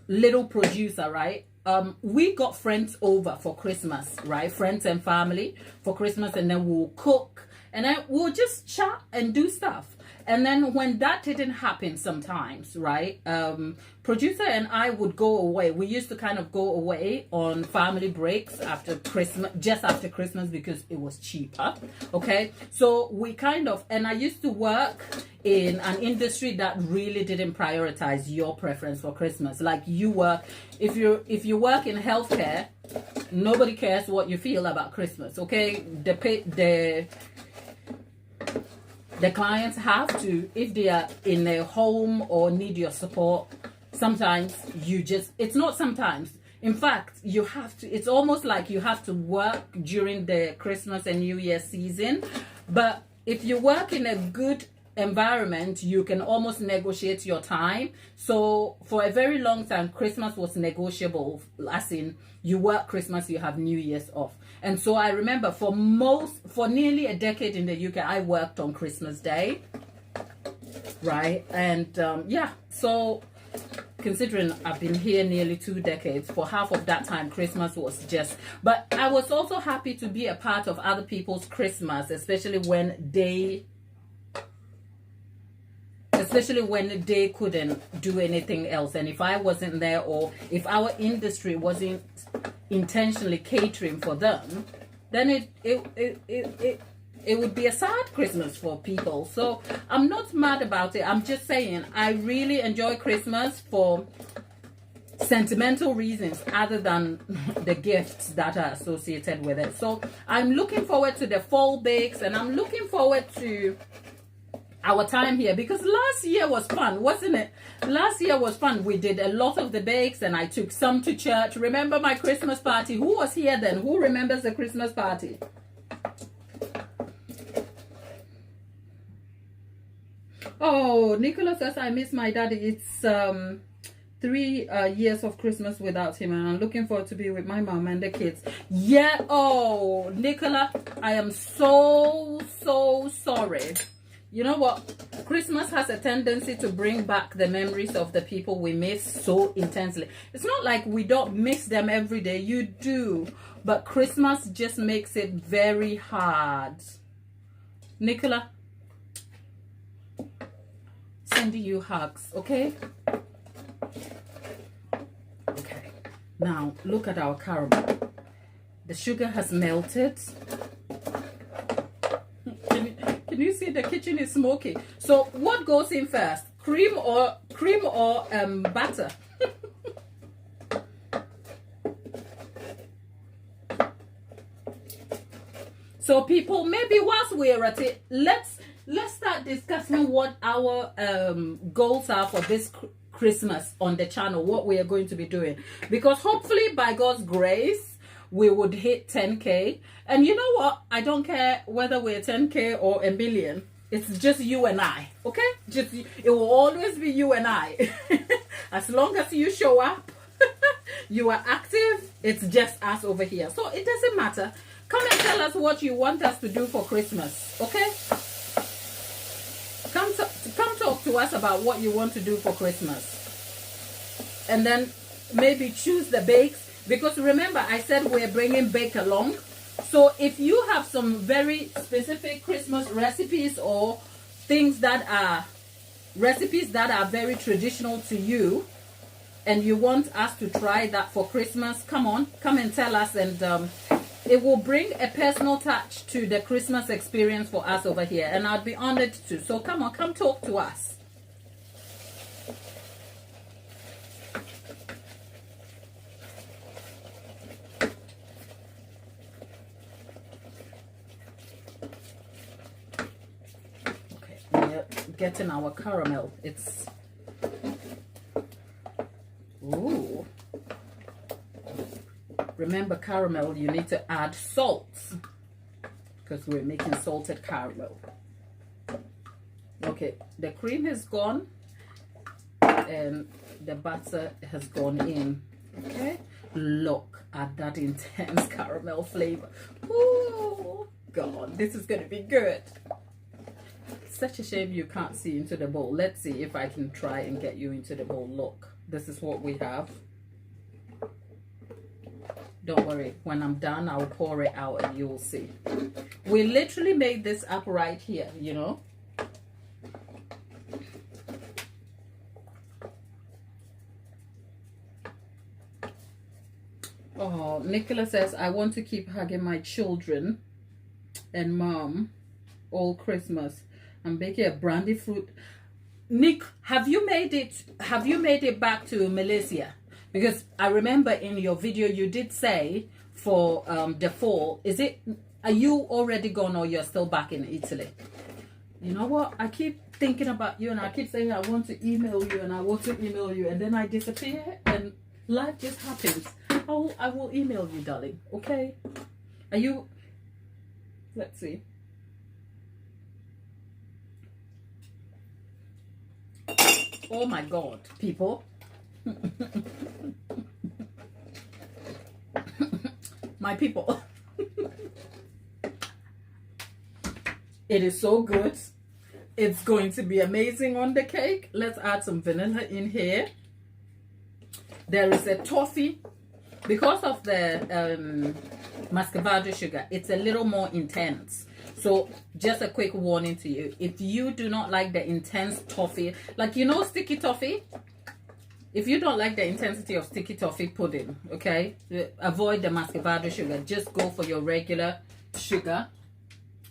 little producer, right? We got friends over for Christmas, right? Friends and family for Christmas, and then we'll cook, and then we'll just chat and do stuff. And then when that didn't happen sometimes, right, producer and I would go away. We used to kind of go away on family breaks after Christmas, just after Christmas, because it was cheaper, okay? So we kind of, and I used to work in an industry that really didn't prioritize your preference for Christmas. Like, you work, if you work in healthcare, nobody cares what you feel about Christmas, okay? The clients have to, if they are in a home or need your support, sometimes you just, it's not sometimes. In fact, you have to, it's almost like you have to work during the Christmas and New Year season. But if you work in a good environment, you can almost negotiate your time. So for a very long time, Christmas was negotiable, as in you work Christmas, you have New Year's off. And so I remember for nearly a decade in the UK, I worked on Christmas Day, right? And yeah, so considering I've been here nearly 2 decades, for half of that time, Christmas was just, but I was also happy to be a part of other people's Christmas, especially when they couldn't do anything else. And if I wasn't there, or if our industry wasn't intentionally catering for them, then it would be a sad Christmas for people. So I'm not mad about it. I'm just saying I really enjoy Christmas for sentimental reasons other than the gifts that are associated with it. So I'm looking forward to the fall bakes, and I'm looking forward to our time here, because last year was fun, wasn't it? Last year was fun. We did a lot of the bakes, and I took some to church. Remember my Christmas party? Who was here then? Who remembers the Christmas party? Oh, Nicola says, I miss my daddy. It's 3 years of Christmas without him, and I'm looking forward to be with my mom and the kids. Yeah. Oh, Nicola, I am so sorry. You know what? Christmas has a tendency to bring back the memories of the people we miss so intensely. It's not like we don't miss them every day. You do. But Christmas just makes it very hard. Nicola, sending you hugs, okay? Okay. Now, look at our caramel. The sugar has melted. Can you see the kitchen is smoky? So what goes in first? Cream or butter? So people, maybe whilst we're at it, let's start discussing what our goals are for this Christmas on the channel, what we are going to be doing, because hopefully by God's grace we would hit 10K. And you know what, I don't care whether we're 10K or a million. It's just you and I, okay? Just it will always be you and I. As long as you show up, you are active, it's just us over here. So it doesn't matter. Come and tell us what you want us to do for Christmas, okay? Come talk to us about what you want to do for Christmas. And then maybe choose the bakes. Because remember, I said we're bringing bake along. So if you have some very specific Christmas recipes or things that are recipes that are very traditional to you, and you want us to try that for Christmas, come on, come and tell us, and it will bring a personal touch to the Christmas experience for us over here, and I'd be honored to. So come on, come talk to us. Getting our caramel. It's ooh. Remember, caramel, you need to add salt because we're making salted caramel. Okay, the cream has gone and the butter has gone in. Okay, look at that intense caramel flavor. Oh God, this is gonna be good. Such a shame you can't see into the bowl. Let's see if I can try and get you into the bowl. Look, this is what we have. Don't worry, when I'm done I'll pour it out and you will see. We literally made this up right here, you know. Oh, Nicola says, I want to keep hugging my children and mom all Christmas. I'm baking a brandy fruit. Nick, have you made it back to Malaysia? Because I remember in your video you did say for the fall, are you already gone or you're still back in Italy? You know what? I keep thinking about you and I keep saying I want to email you and I want to email you, and then I disappear and life just happens. I will email you, darling. Okay? Are you? Let's see. Oh my God, people. My people. It is so good. It's going to be amazing on the cake. Let's add some vanilla in here. There is a toffee. Because of the Muscavado sugar, it's a little more intense. So just a quick warning to you, if you do not like the intense toffee, like, you know, sticky toffee, if you don't like the intensity of sticky toffee pudding, okay, avoid the Muscavado sugar. Just go for your regular sugar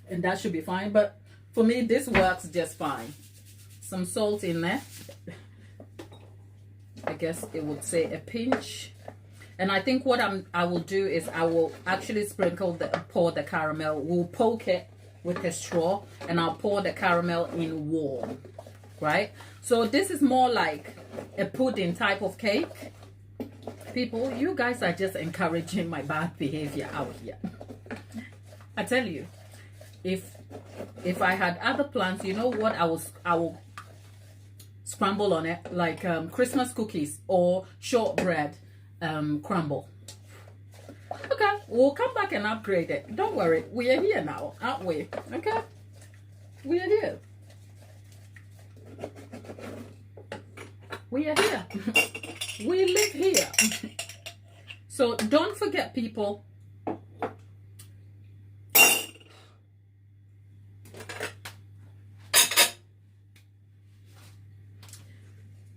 and that should be fine. But for me, this works just fine. Some salt in there. I guess it would say a pinch. And I think what I will do is I will actually pour the caramel. We'll poke it with a straw and I'll pour the caramel in warm, right? So this is more like a pudding type of cake. People, you guys are just encouraging my bad behavior out here. I tell you, if I had other plans, you know what, I will scramble on it like Christmas cookies or shortbread crumble. Okay, we'll come back and upgrade it. Don't worry, we are here now, aren't we? Okay, we are here. We are here. We live here. So don't forget, people,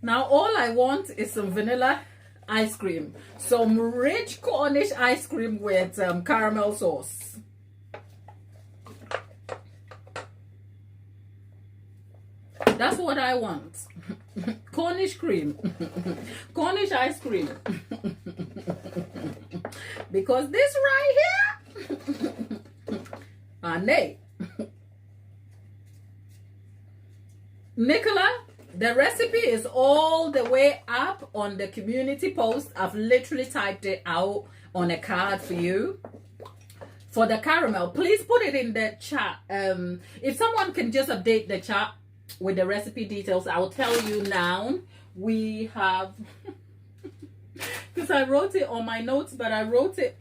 Now all I want is some vanilla ice cream, some rich Cornish ice cream with caramel sauce. That's what I want. Cornish cream. Cornish ice cream. Because this right here, nay. Nicola, the recipe is all the way up on the community post. I've literally typed it out on a card for you. For the caramel, please put it in the chat. If someone can just update the chat with the recipe details, I will tell you now. We have, because I wrote it on my notes, but I wrote it.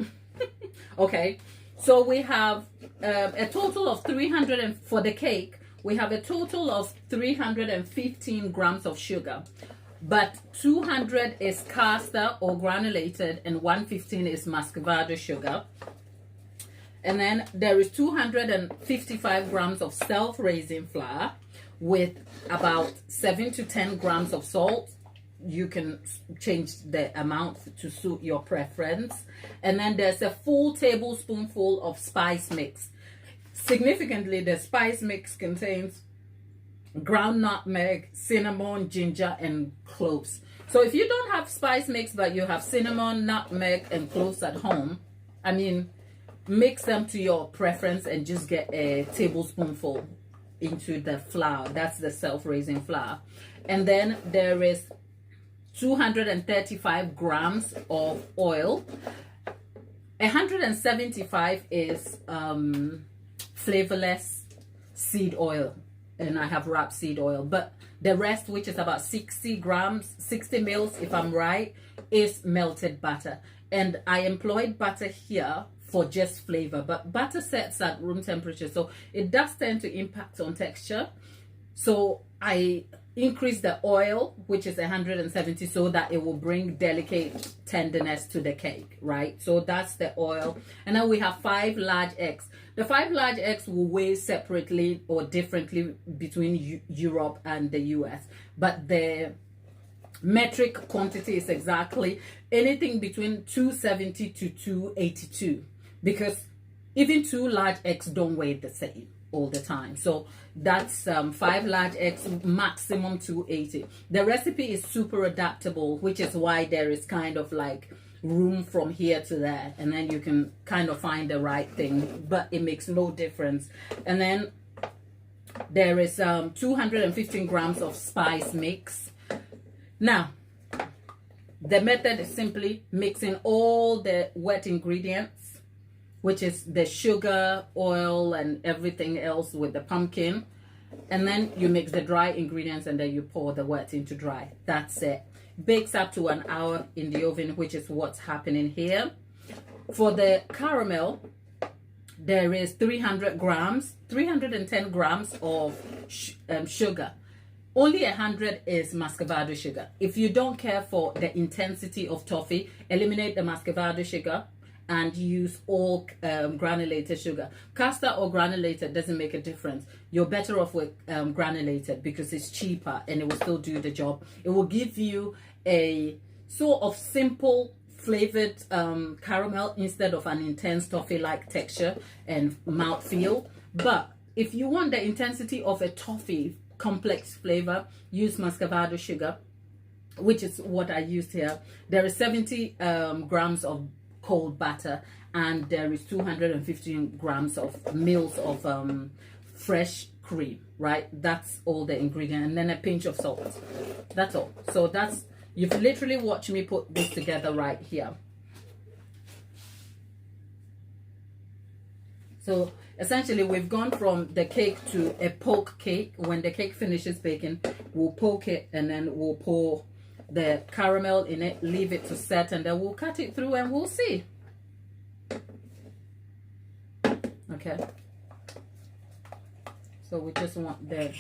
Okay, so we have a total of 300, and for the cake, we have a total of 315 grams of sugar, but 200 is caster or granulated, and 115 is Muscavado sugar. And then there is 255 grams of self-raising flour with about 7 to 10 grams of salt. You can change the amount to suit your preference. And then there's a full tablespoonful of spice mix. Significantly, the spice mix contains ground nutmeg, cinnamon, ginger, and cloves. So if you don't have spice mix, but you have cinnamon, nutmeg, and cloves at home, I mean, mix them to your preference and just get a tablespoonful into the flour. That's the self-raising flour. And then there is 235 grams of oil. 175 is flavorless seed oil, and I have rapeseed oil. But the rest, which is about 60 grams, 60 mils if I'm right, is melted butter. And I employed butter here for just flavor, but butter sets at room temperature, so it does tend to impact on texture. So I increase the oil, which is 170, so that it will bring delicate tenderness to the cake, right? So that's the oil. And then we have 5 large eggs. The 5 large eggs will weigh separately or differently between Europe and the US, but the metric quantity is exactly anything between 270 to 282, because even 2 large eggs don't weigh the same all the time. So that's 5 large eggs, maximum 280. The recipe is super adaptable, which is why there is kind of like room from here to there, and then you can kind of find the right thing, but it makes no difference. And then there is 215 grams of spice mix. Now the method is simply mixing all the wet ingredients, which is the sugar, oil, and everything else with the pumpkin. And then you mix the dry ingredients, and then you pour the wet into dry. That's it. Bakes up to 1 hour in the oven, which is what's happening here. For the caramel, there is 310 grams of sugar. Only 100 is Muscavado sugar. If you don't care for the intensity of toffee, eliminate the Muscavado sugar and use all granulated sugar. Caster or granulated doesn't make a difference. You're better off with granulated because it's cheaper and it will still do the job. It will give you a sort of simple flavored caramel instead of an intense toffee-like texture and mouthfeel. But if you want the intensity of a toffee complex flavor, use Muscavado sugar, which is what I used here. There is 70 grams of cold butter, and there is 215 grams of mils of fresh cream, right? That's all the ingredient, and then a pinch of salt. That's all. So that's, you've literally watched me put this together right here. So essentially we've gone from the cake to a poke cake. When the cake finishes baking, we'll poke it, and then we'll pour the caramel in it, leave it to set, and then we'll cut it through and we'll see. Okay, so we just want the,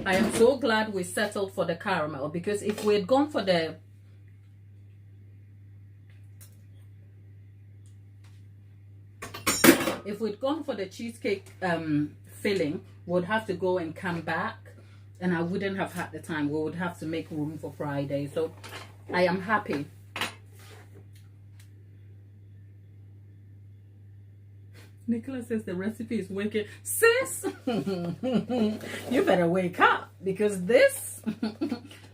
I am so glad we settled for the caramel, because if we had gone for the cheesecake filling, would have to go and come back, and I wouldn't have had the time. We would have to make room for Friday. So I am happy. Nicola says the recipe is wicked. Sis, you better wake up, because this,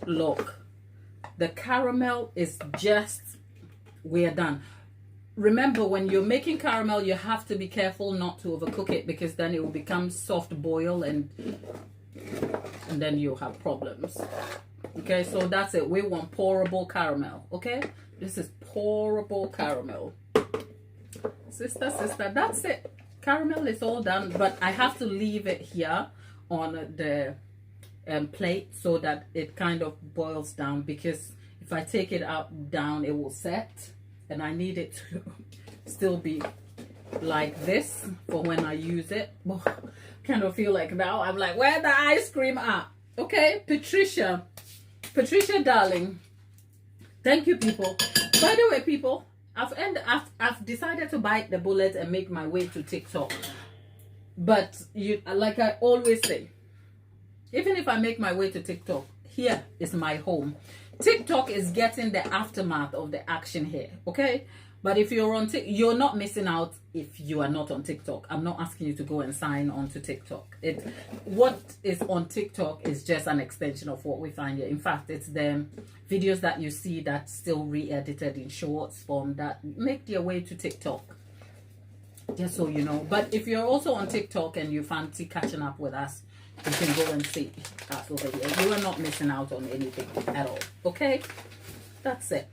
look, the caramel is just, we are done. Remember, when you're making caramel, you have to be careful not to overcook it, because then it will become soft boil and then you'll have problems. Okay, so that's it. We want pourable caramel. Okay, this is pourable caramel. Sister, that's it. Caramel is all done, but I have to leave it here on the plate so that it kind of boils down, because if I take it out down, it will set, and I need it to still be like this for when I use it. Oh, kind of feel like now I'm like, where the ice cream at? Okay, Patricia, darling, thank you, people. By the way, people, I've decided to bite the bullet and make my way to TikTok. But you, like I always say, even if I make my way to TikTok, here is my home. TikTok is getting the aftermath of the action here, okay? But if you're on TikTok, you're not missing out if you are not on TikTok. I'm not asking you to go and sign on to TikTok. What is on TikTok is just an extension of what we find here. In fact, it's the videos that you see that's still re-edited in shorts form that make their way to TikTok. Just so you know. But if you're also on TikTok and you fancy catching up with us, you can go and see us over here. You are not missing out on anything at all. Okay? That's it.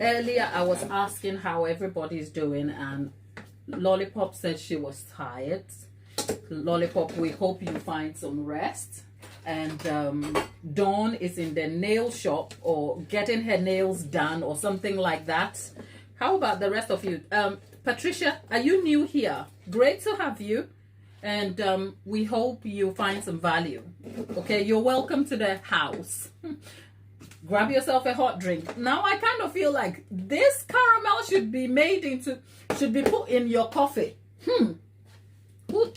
Earlier, I was asking how everybody's doing, and Lollipop said she was tired. Lollipop, we hope you find some rest. And Dawn is in the nail shop or getting her nails done or something like that. How about the rest of you? Patricia, are you new here? Great to have you. And we hope you find some value. Okay, you're welcome to the house. Grab yourself a hot drink. Now I kind of feel like this caramel should be put in your coffee.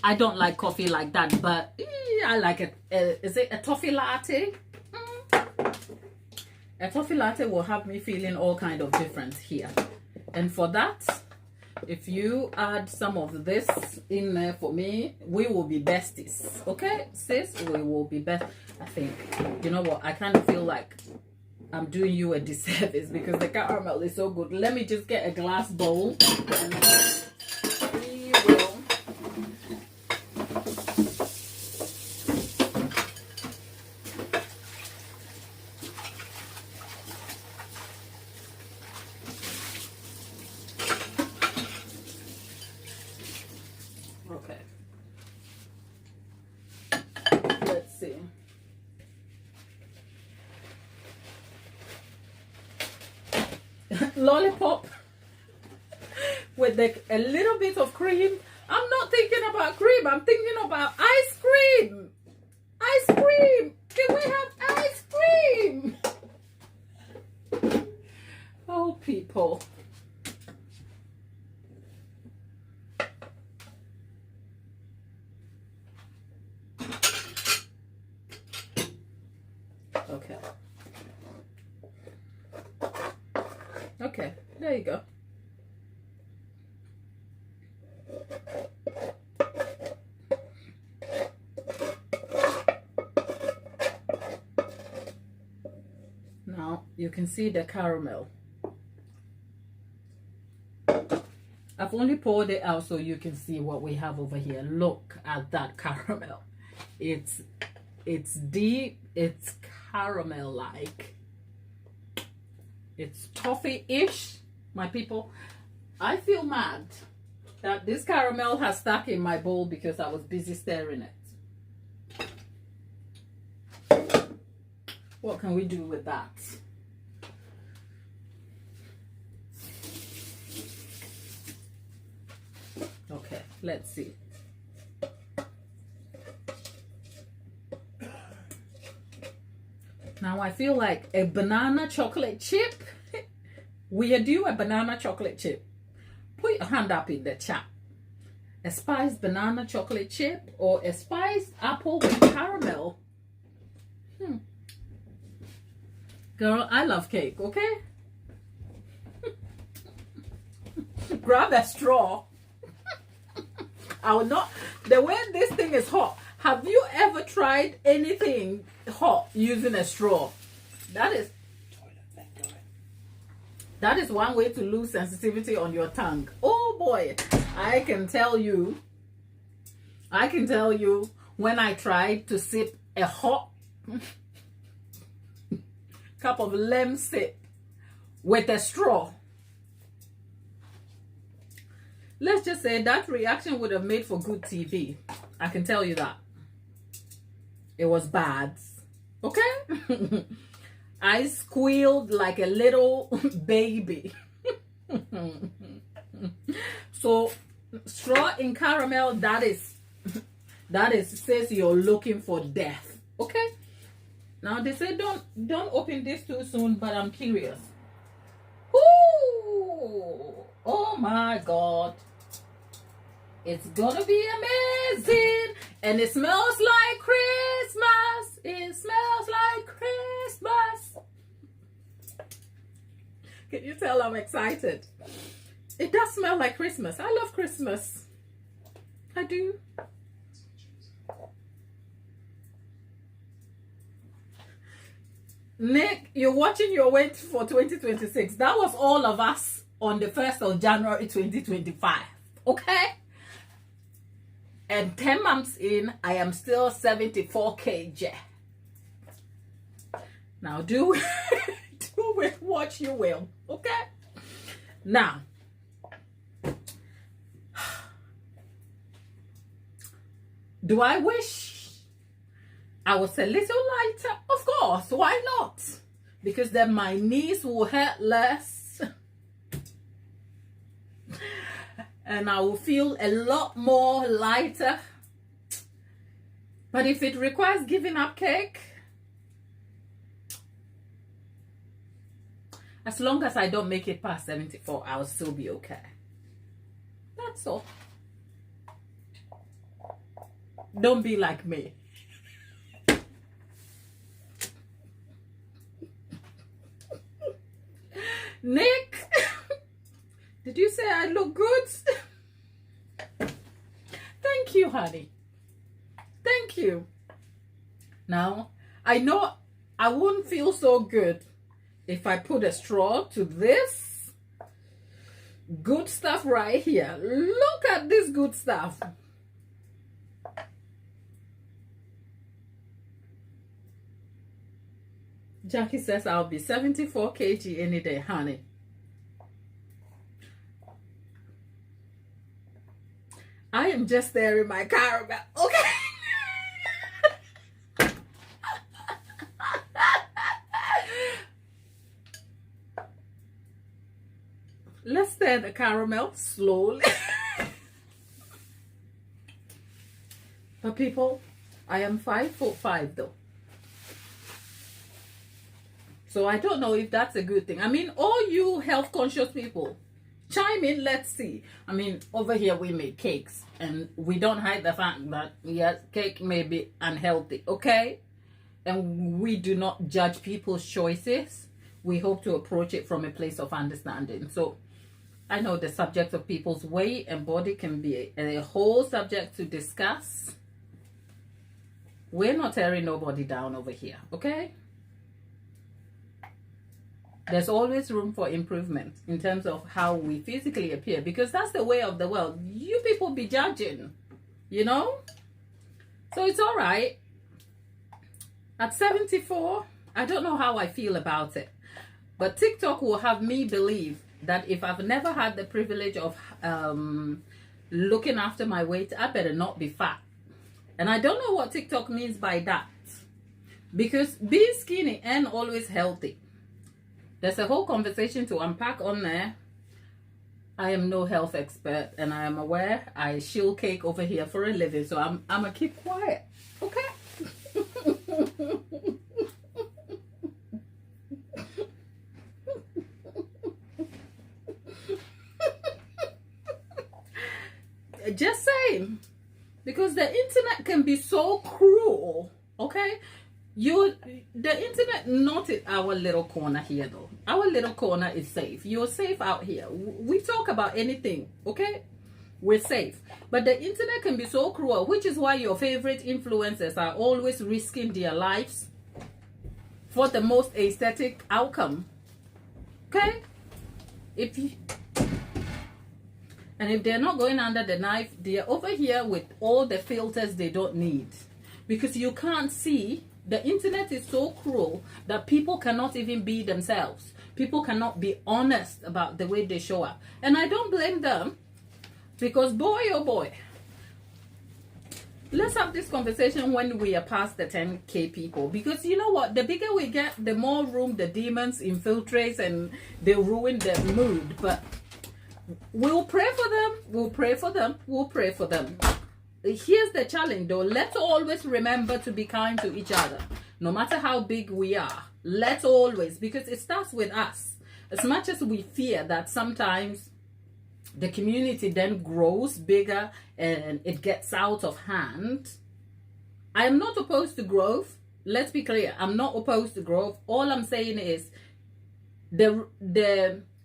I don't like coffee like that, but I like it. Is it a toffee latte? A toffee latte will have me feeling all kind of different here. And for that, if you add some of this in there for me, we will be besties. Okay, sis? We will be best. I think, you know what? I kind of feel like I'm doing you a disservice because the caramel is so good. Let me just get a glass bowl and we will. Okay. Let's see. Lollipop with a little bit of cream. I'm not thinking about cream. I'm thinking about ice cream. Ice cream. Can we have ice cream? Oh, people. Okay. Okay, there you go. Now you can see the caramel. I've only poured it out so you can see what we have over here. Look at that caramel. It's deep, it's caramel-like. It's toffee-ish, my people. I feel mad that this caramel has stuck in my bowl because I was busy stirring it. What can we do with that? Okay, let's see. Now I feel like a banana chocolate chip. We do a banana chocolate chip. Put your hand up in the chat. A spiced banana chocolate chip or a spiced apple with caramel. Girl, I love cake, okay? Grab a straw. I will not. The way this thing is hot. Have you ever tried anything hot using a straw? That is one way to lose sensitivity on your tongue. Oh boy, I can tell you when I tried to sip a hot cup of lemon sip with a straw. Let's just say that reaction would have made for good TV. I can tell you that. It was bad. Okay? I squealed like a little baby. So, straw in caramel, that is says you're looking for death. Okay? Now they say don't open this too soon, but I'm curious. Ooh, oh my God. It's gonna be amazing. And it smells like Christmas. It smells like Christmas. Can you tell I'm excited? It does smell like Christmas. I love Christmas. I do. Nick, you're watching your weight for 2026. That was all of us on the 1st of January 2025. Okay? And 10 months in, I am still 74 kg. Now do with what you will. Okay? Now, do I wish I was a little lighter? Of course, why not? Because then my knees will hurt less. And I will feel a lot more lighter. But if it requires giving up cake, as long as I don't make it past 74, I'll still be okay. That's all. Don't be like me. Nick, did you say I look good? Thank you, honey. Thank you. Now, I know I wouldn't feel so good if I put a straw to this good stuff right here. Look at this good stuff. Jackie says I'll be 74 kg any day, honey. I am just there in my caramel. Okay. Let's stir the caramel slowly. But people, I am 5'5" though. So I don't know if that's a good thing. I mean, all you health conscious people, chime in, let's see. I mean, over here we make cakes and we don't hide the fact that, yes, cake may be unhealthy, okay? And we do not judge people's choices. We hope to approach it from a place of understanding. So I know the subject of people's weight and body can be a whole subject to discuss. We're not tearing nobody down over here, okay? There's always room for improvement in terms of how we physically appear, because that's the way of the world. You people be judging, you know? So it's all right. At 74, I don't know how I feel about it. But TikTok will have me believe that if I've never had the privilege of looking after my weight, I better not be fat. And I don't know what TikTok means by that. Because being skinny and always healthy, there's a whole conversation to unpack on there. I am no health expert, and I am aware I shill cake over here for a living, so I'm gonna keep quiet, okay? Just saying, because the internet can be so cruel. Okay, the internet, not in our little corner here though. Our little corner is safe. You're safe out here. We talk about anything, okay? We're safe. But the internet can be so cruel, which is why your favorite influencers are always risking their lives for the most aesthetic outcome. Okay? If they're not going under the knife, they're over here with all the filters they don't need. Because you can't see. The internet is so cruel that people cannot even be themselves. People cannot be honest about the way they show up. And I don't blame them, because boy, oh boy, let's have this conversation when we are past the 10K people. Because you know what? The bigger we get, the more room the demons infiltrate and they ruin the mood. But we'll pray for them. We'll pray for them. We'll pray for them. Here's the challenge though. Let's always remember to be kind to each other. No matter how big we are. Let's always, because it starts with us. As much as we fear that sometimes the community then grows bigger and it gets out of hand. I am not opposed to growth. Let's be clear. I'm not opposed to growth. All I'm saying is the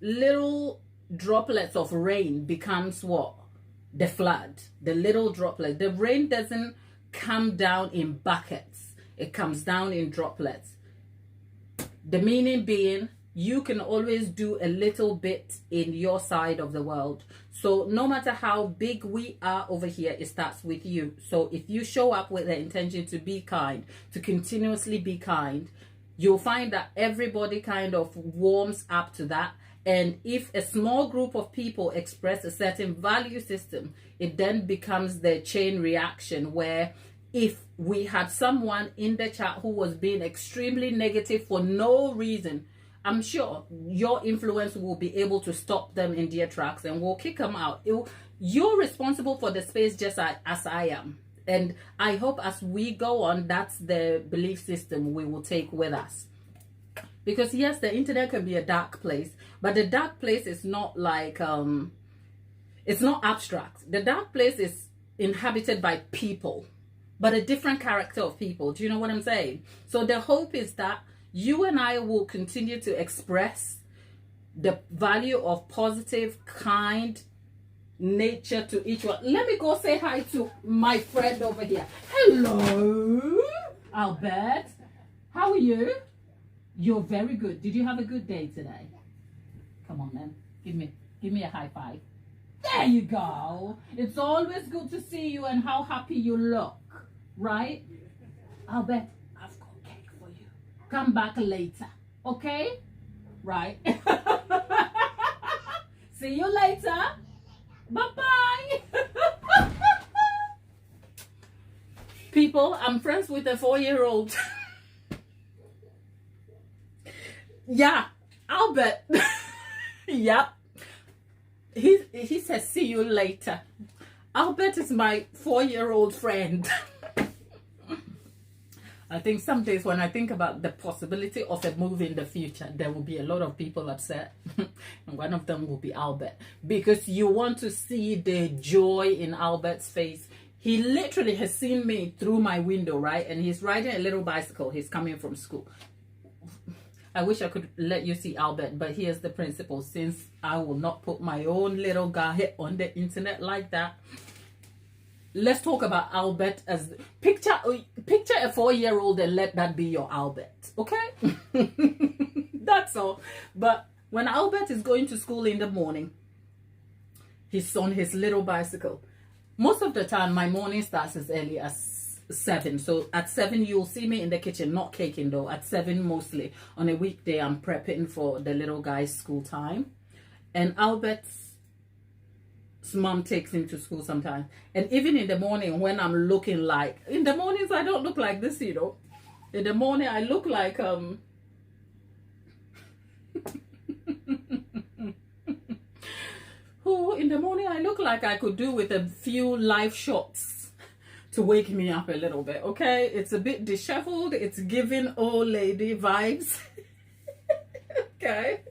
little droplets of rain becomes what? The flood. The little droplets. The rain doesn't come down in buckets. It comes down in droplets. The meaning being, you can always do a little bit in your side of the world. So no matter how big we are over here, it starts with you. So if you show up with the intention to be kind, to continuously be kind, you'll find that everybody kind of warms up to that. And if a small group of people express a certain value system, it then becomes the chain reaction where if we had someone in the chat who was being extremely negative for no reason, I'm sure your influence will be able to stop them in their tracks and will kick them out. You're responsible for the space just as I am. And I hope as we go on, that's the belief system we will take with us. Because yes, the internet can be a dark place, but the dark place is not like, it's not abstract. The dark place is inhabited by people, but a different character of people. Do you know what I'm saying? So the hope is that you and I will continue to express the value of positive, kind nature to each one. Let me go say hi to my friend over here. Hello, Albert. How are you? You're very good. Did you have a good day today? Come on, man. Give me a high five. There you go. It's always good to see you and how happy you look, right? Albert, I've got cake for you. Come back later, okay? Right. See you later. Bye-bye. People, I'm friends with a 4-year-old. Yeah, Albert. Yep. He says, see you later. Albert is my 4-year-old friend. I think some days when I think about the possibility of a move in the future, there will be a lot of people upset. And one of them will be Albert. Because you want to see the joy in Albert's face. He literally has seen me through my window, right? And he's riding a little bicycle. He's coming from school. I wish I could let you see Albert, but here's the principle. Since I will not put my own little guy on the internet like that, let's talk about Albert as picture a 4-year-old and let that be your Albert, okay? That's all. But when Albert is going to school in the morning, he's on his little bicycle. Most of the time, my morning starts as early as 7. So at 7 you'll see me in the kitchen, not caking though. At 7 mostly. On a weekday I'm prepping for the little guy's school time, and Albert's mom takes him to school sometimes. And even in the morning when I'm looking like, in the mornings I don't look like this, you know. In the morning I look like oh, in the morning I look like I could do with a few live shots to wake me up a little bit, okay? It's a bit disheveled. It's giving old lady vibes. Okay?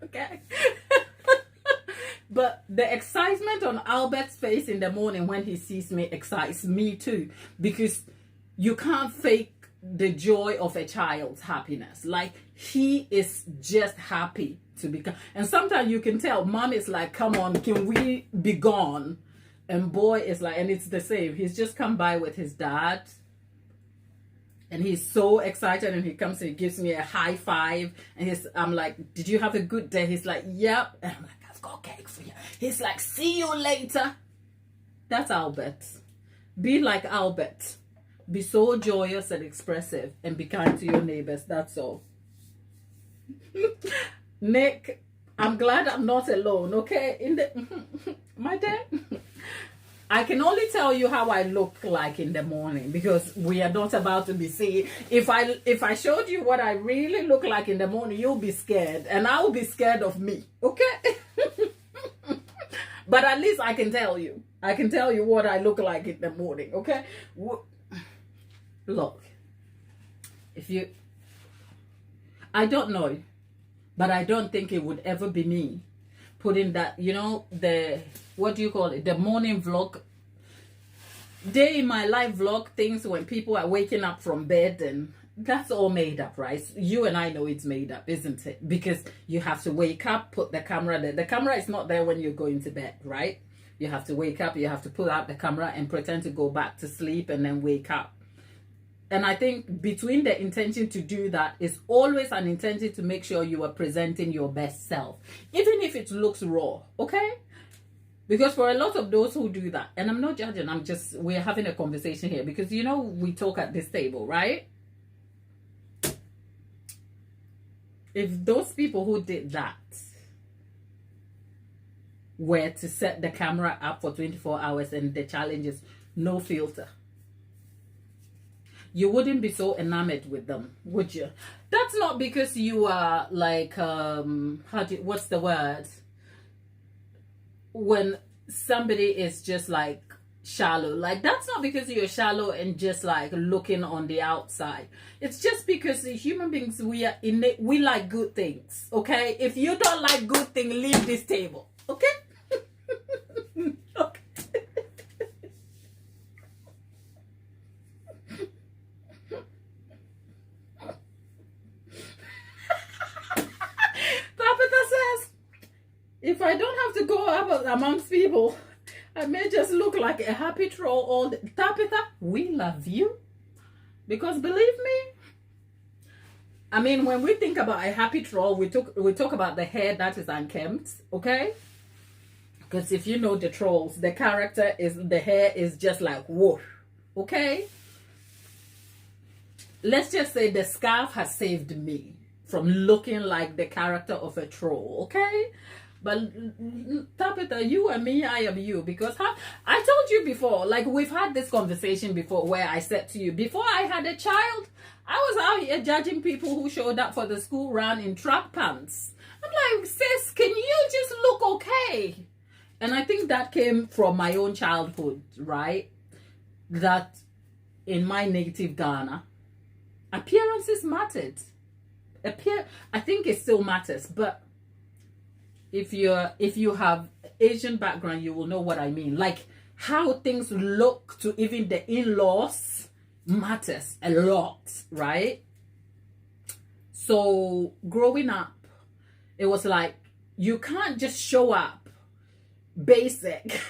Okay? the excitement on Albert's face in the morning when he sees me excites me too, because you can't fake the joy of a child's happiness. Like, he is just happy to be gone. And sometimes you can tell mom is like, come on, can we be gone? And boy is like, and it's the same. He's just come by with his dad. And he's so excited, and he comes and he gives me a high five. And I'm like, did you have a good day? He's like, yep. And I'm like, I've got cake for you. He's like, see you later. That's Albert. Be like Albert. Be so joyous and expressive, and be kind to your neighbors. That's all. Nick, I'm glad I'm not alone, okay? My dad. I can only tell you how I look like in the morning, because we are not about to be seeing. If I showed you what I really look like in the morning, you'll be scared, and I'll be scared of me, okay? But at least I can tell you. I can tell you what I look like in the morning, okay? Look, I don't know, but I don't think it would ever be me putting that, you know, what do you call it? The morning vlog, day in my life vlog things when people are waking up from bed, and that's all made up, right? You and I know it's made up, isn't it? Because you have to wake up, put the camera there. The camera is not there when you're going to bed, right? You have to wake up, you have to pull out the camera and pretend to go back to sleep and then wake up. And I think between the intention to do that is always an intention to make sure you are presenting your best self, even if it looks raw, okay? Because for a lot of those who do that, and I'm not judging, we're having a conversation here, because, you know, we talk at this table, right? If those people who did that were to set the camera up for 24 hours and the challenge is no filter, you wouldn't be so enamored with them, would you? That's not because you are like, what's the word? When somebody is just like shallow, like, that's not because you're shallow and just like looking on the outside. It's just because human beings, we like good things, okay? If you don't like good things, leave this table, okay? Okay. If I don't have to go up amongst people, I may just look like a happy troll all the Tabitha, we love you. Because believe me, I mean, when we think about a happy troll, we talk about the hair that is unkempt, okay? Because if you know the trolls, the hair is just like whoa, okay? Let's just say the scarf has saved me from looking like the character of a troll, okay? But Tabitha, you and me, I am you. Because I told you before, like, we've had this conversation before where I said to you, before I had a child, I was out here judging people who showed up for the school run in track pants. I'm like, sis, can you just look okay? And I think that came from my own childhood, right? That in my native Ghana, appearances mattered. I think it still matters, but if you have Asian background, you will know what I mean. Like, how things look to even the in-laws matters a lot, right? So growing up, it was like, you can't just show up basic.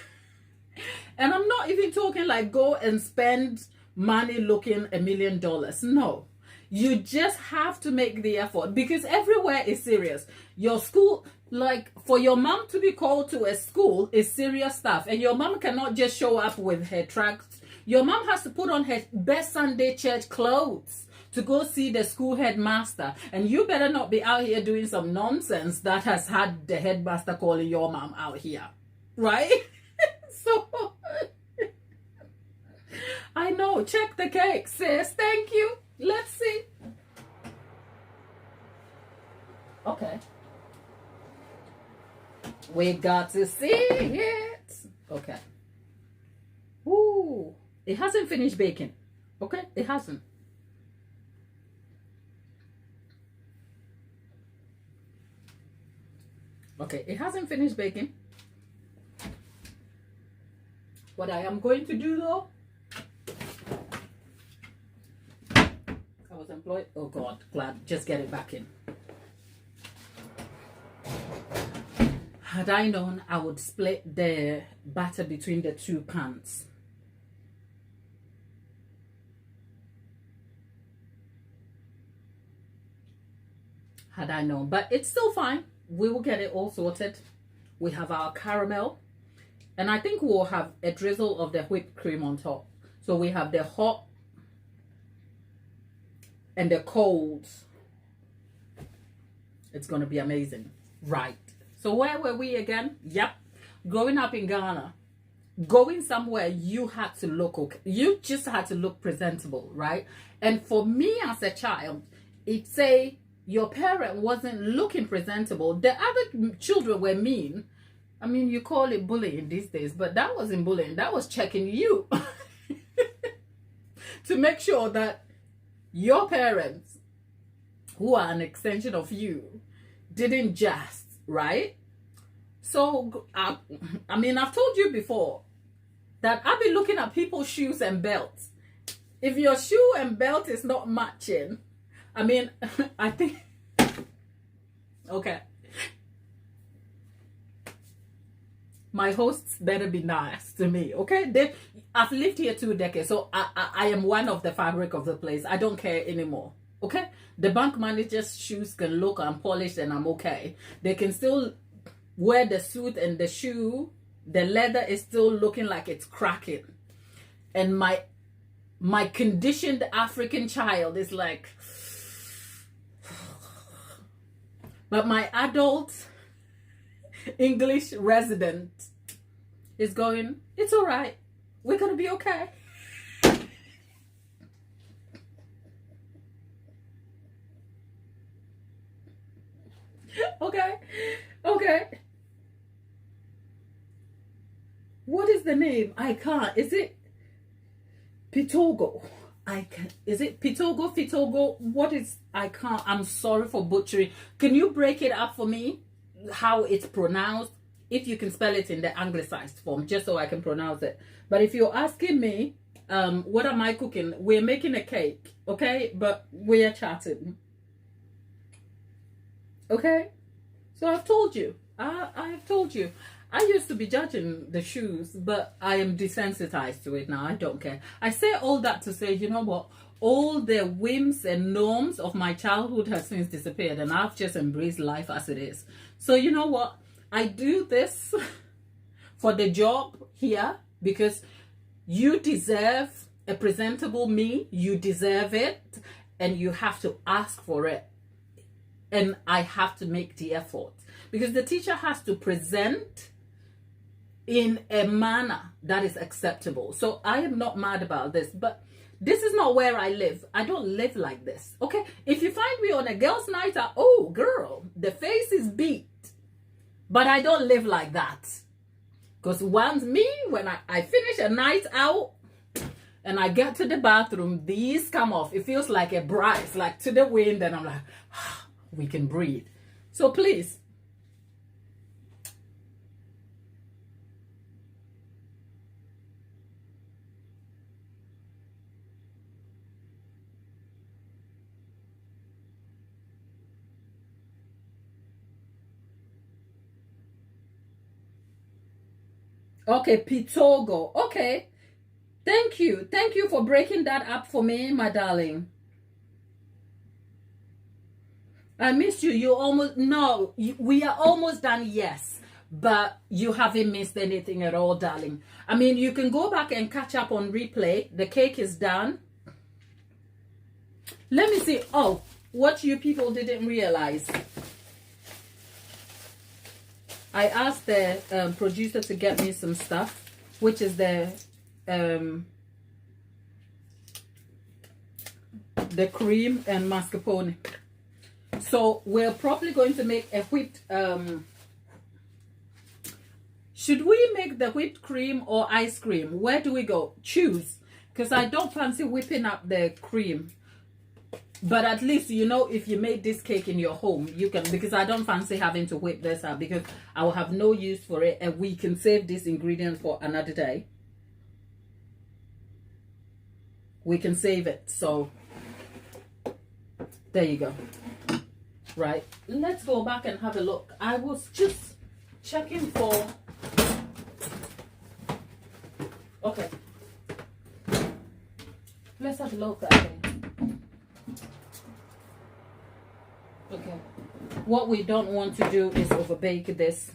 And I'm not even talking like go and spend money looking $1 million. No. You just have to make the effort, because everywhere is serious. Your school, like, for your mom to be called to a school is serious stuff. And your mom cannot just show up with her tracks. Your mom has to put on her best Sunday church clothes to go see the school headmaster. And you better not be out here doing some nonsense that has had the headmaster calling your mom out here. Right? So, I know. Check the cake, sis. Thank you. Let's see. Okay. We got to see it. Okay. Ooh. It hasn't finished baking. Okay? It hasn't. Okay. It hasn't finished baking. What I am going to do though, I was employed. Oh God, glad. Just get it back in. Had I known, I would split the batter between the two pans. Had I known, but it's still fine. We will get it all sorted. We have our caramel, and I think we'll have a drizzle of the whipped cream on top. So we have the hot and the cold. It's going to be amazing. Right. So where were we again? Yep. Growing up in Ghana, going somewhere, you had to look okay. You just had to look presentable, right? And for me as a child, it's say your parent wasn't looking presentable. The other children were mean. I mean, you call it bullying these days, but that wasn't bullying. That was checking you to make sure that your parents, who are an extension of you, didn't just, right? So, I mean, I've told you before that I've been looking at people's shoes and belts. If your shoe and belt is not matching, I mean, I think, okay. My hosts better be nice to me, okay? I've lived here 2 decades, so I am one of the fabric of the place. I don't care anymore, okay? The bank manager's shoes can look unpolished and I'm okay. They can still wear the suit and the shoe. The leather is still looking like it's cracking. And my conditioned African child is like, but my adult English resident is going, it's all right. We're going to be okay. Okay. Okay. What is the name? I can't. Is it Pitogo? I can. Is it Pitogo? Fitogo? What is? I can't. I'm sorry for butchering. Can you break it up for me? How it's pronounced? If you can spell it in the anglicized form, just so I can pronounce it. But if you're asking me, what am I cooking? We're making a cake, okay? But we're chatting. Okay? So I've told you. I've told you. I used to be judging the shoes, but I am desensitized to it now. I don't care. I say all that to say, you know what? All the whims and norms of my childhood have since disappeared, and I've just embraced life as it is. So you know what? I do this for the job here because you deserve a presentable me. You deserve it, and you have to ask for it. And I have to make the effort because the teacher has to present in a manner that is acceptable. So I am not mad about this, but this is not where I live. I don't live like this, okay? If you find me on a girls' night out, oh, girl, the face is beat. But I don't live like that. Because once when I finish a night out and I get to the bathroom, these come off. It feels like a breath, like to the wind, and I'm like, we can breathe. So please. Okay, Pitogo. Okay. Thank you. Thank you for breaking that up for me, my darling. I missed you. You almost, no, we are almost done, yes. But you haven't missed anything at all, darling. I mean, you can go back and catch up on replay. The cake is done. Let me see. Oh, what you people didn't realize. I asked the producer to get me some stuff, which is the cream and mascarpone. So we're probably going to make a whipped, should we make the whipped cream or ice cream? Where do we go? Choose, because I don't fancy whipping up the cream. But at least, you know, if you made this cake in your home, you can, because I don't fancy having to whip this up because I will have no use for it, and we can save this ingredient for another day. we can save it. So there you go. Right, let's go back and have a look. I was just checking for, okay, let's have a look at it. Okay, what we don't want to do is overbake this.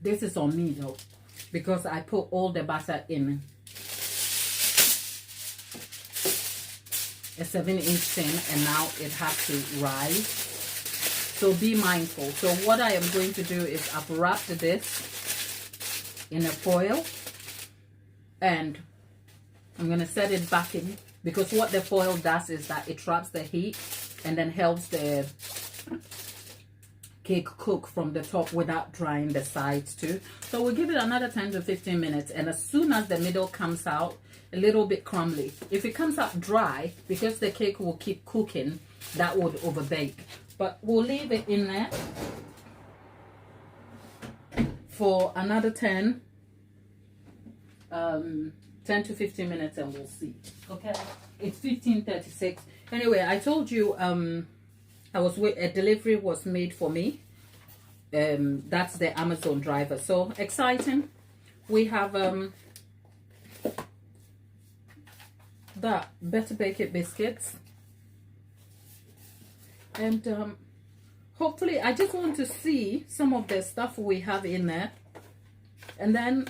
This is on me though, because I put all the butter in a 7-inch tin, and now it has to rise. So be mindful. So what I am going to do is I've wrapped this in a foil, and I'm going to set it back in, because what the foil does is that it traps the heat and then helps the cake cook from the top without drying the sides too. So we'll give it another 10 to 15 minutes, and as soon as the middle comes out a little bit crumbly, if it comes out dry, because the cake will keep cooking, that would overbake. But we'll leave it in there for another 10 to 15 minutes, and we'll see. Okay, it's 15:36. Anyway, I told you a delivery was made for me. That's the Amazon driver. So exciting. We have that Better Bake It biscuits, and hopefully I just want to see some of the stuff we have in there, and then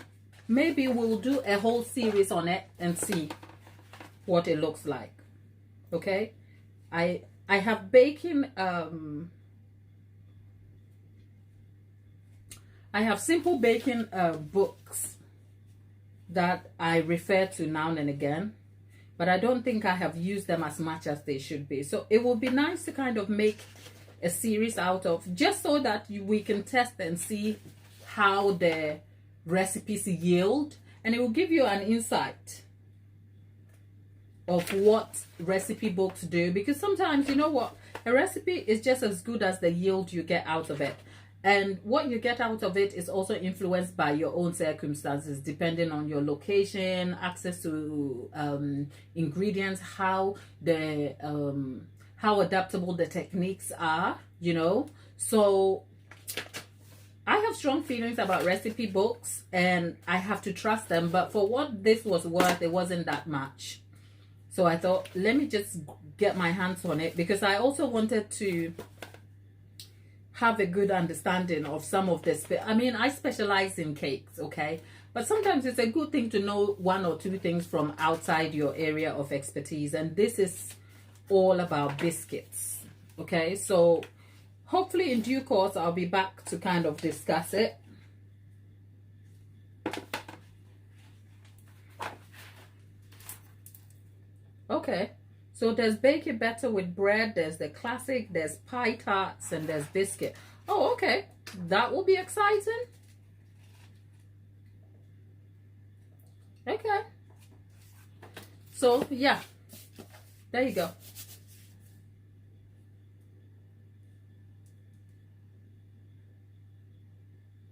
maybe we'll do a whole series on it and see what it looks like. Okay, I have baking I have simple baking books that I refer to now and again, but I don't think I have used them as much as they should be. So it would be nice to kind of make a series out of, just so that we can test and see how the recipes yield, and it will give you an insight of what recipe books do, because sometimes, you know what, a recipe is just as good as the yield you get out of it, and what you get out of it is also influenced by your own circumstances, depending on your location, access to ingredients, how adaptable the techniques are, you know. So I have strong feelings about recipe books, and I have to trust them, but for what this was worth, it wasn't that much. So I thought, let me just get my hands on it, because I also wanted to have a good understanding of some of this. I mean, I specialize in cakes, okay? But sometimes it's a good thing to know one or two things from outside your area of expertise. And this is all about biscuits, okay? So hopefully in due course, I'll be back to kind of discuss it. Okay, so there's Bake It Better with bread, there's the classic, there's pie tarts, and there's biscuit. Oh, okay, that will be exciting. Okay, so yeah, there you go.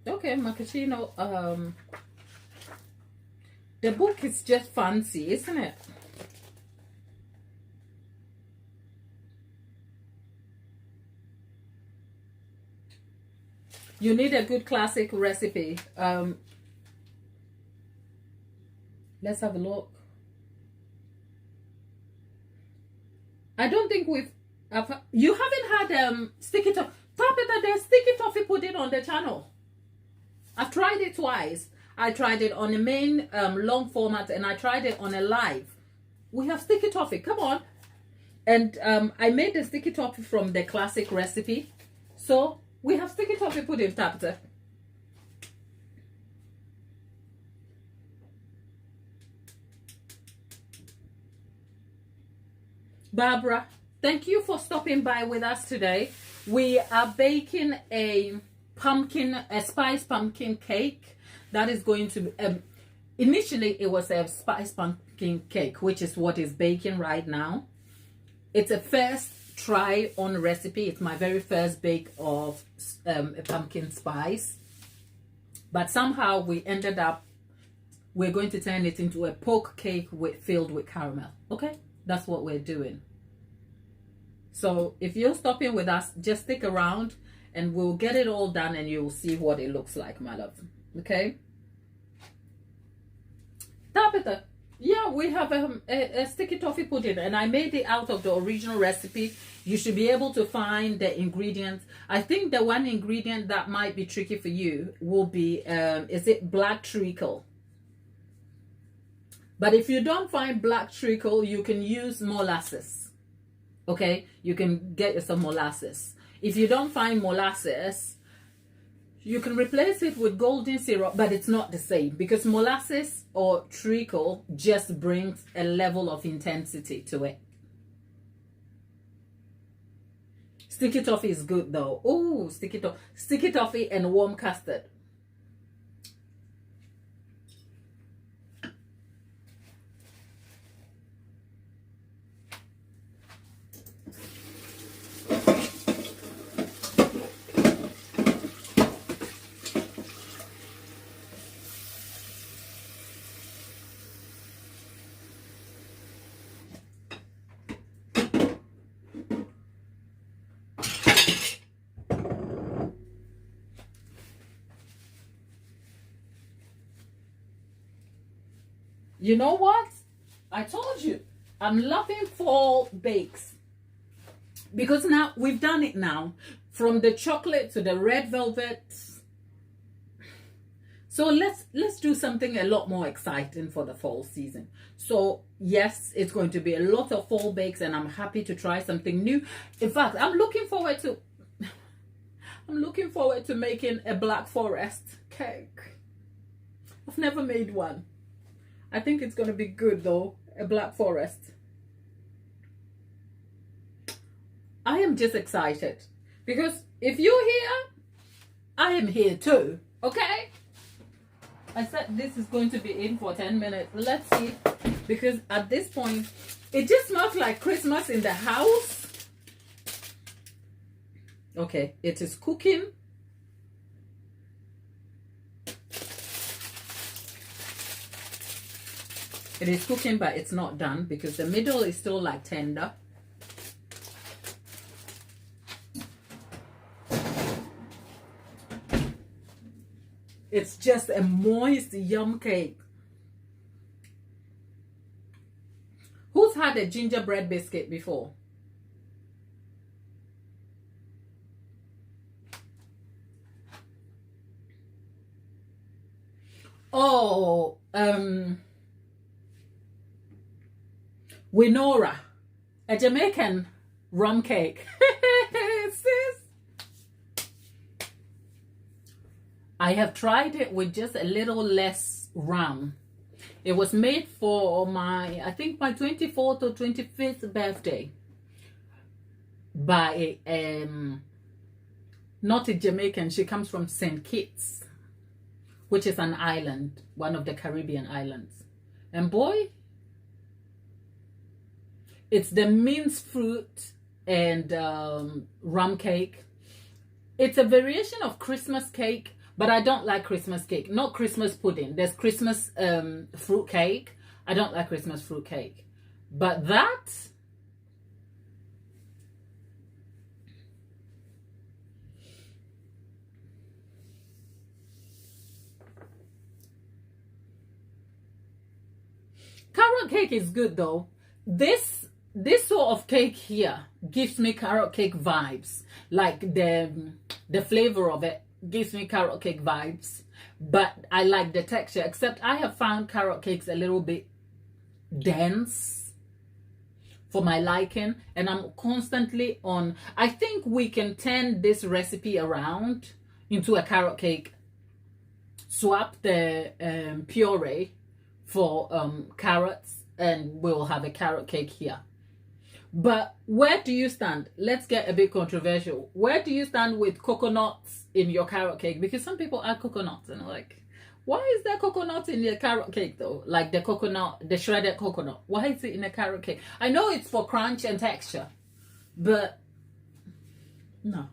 Okay, macchiato. The book is just fancy, isn't it? You need a good classic recipe. Let's have a look. I don't think you haven't had sticky toffee. Tabitha, there's sticky toffee pudding on the channel. I've tried it twice. I tried it on a main long format, and I tried it on a live. We have sticky toffee. Come on. And I made the sticky toffee from the classic recipe. So we have sticky toffee pudding, Tabitha. Barbara, thank you for stopping by with us today. We are baking a spice pumpkin cake that is going to initially it was a spice pumpkin cake, which is what is baking right now. It's a first try on recipe. It's my very first bake of a pumpkin spice. But somehow we ended up, we're going to turn it into a poke cake filled with caramel. Okay, that's what we're doing. So if you're stopping with us, just stick around and we'll get it all done and you'll see what it looks like, my love. Okay. Tabitha, yeah, we have a sticky toffee pudding and I made it out of the original recipe. You should be able to find the ingredients. I think the one ingredient that might be tricky for you will be, is it black treacle? But if you don't find black treacle, you can use molasses. Okay, you can get yourself molasses. If you don't find molasses, you can replace it with golden syrup, but it's not the same because molasses or treacle just brings a level of intensity to it. Sticky toffee is good though. Oh, sticky toffee and warm custard. You know what? I told you, I'm loving fall bakes because now we've done it now, from the chocolate to the red velvet. So let's do something a lot more exciting for the fall season. So yes, it's going to be a lot of fall bakes and I'm happy to try something new. In fact, I'm looking forward to making a Black Forest cake. I've never made one. I think it's going to be good though, a Black Forest. I am just excited because if you're here, I am here too, okay? I said this is going to be in for 10 minutes. Let's see, because at this point, it just smells like Christmas in the house. Okay, it is cooking. It is cooking, but it's not done because the middle is still like tender. It's just a moist yum cake. Who's had a gingerbread biscuit before? Oh, Winora, a Jamaican rum cake. Sis, I have tried it with just a little less rum. It was made for my, I think my 24th or 25th birthday by not a Jamaican. She comes from St. Kitts, which is an island, one of the Caribbean islands. And boy, it's the minced fruit and rum cake. It's a variation of Christmas cake, but I don't like Christmas cake. Not Christmas pudding. There's Christmas fruit cake. I don't like Christmas fruit cake. But that, carrot cake is good though. This sort of cake here gives me carrot cake vibes. Like the flavor of it gives me carrot cake vibes. But I like the texture, except I have found carrot cakes a little bit dense for my liking. And I'm constantly on, I think we can turn this recipe around into a carrot cake. Swap the puree for carrots and we'll have a carrot cake here. But where do you stand? Let's get a bit controversial. Where do you stand with coconuts in your carrot cake? Because some people add coconuts and I'm like, Why is there coconut in the carrot cake though? Like the coconut, the shredded coconut. Why is it in a carrot cake? I know it's for crunch and texture, but no.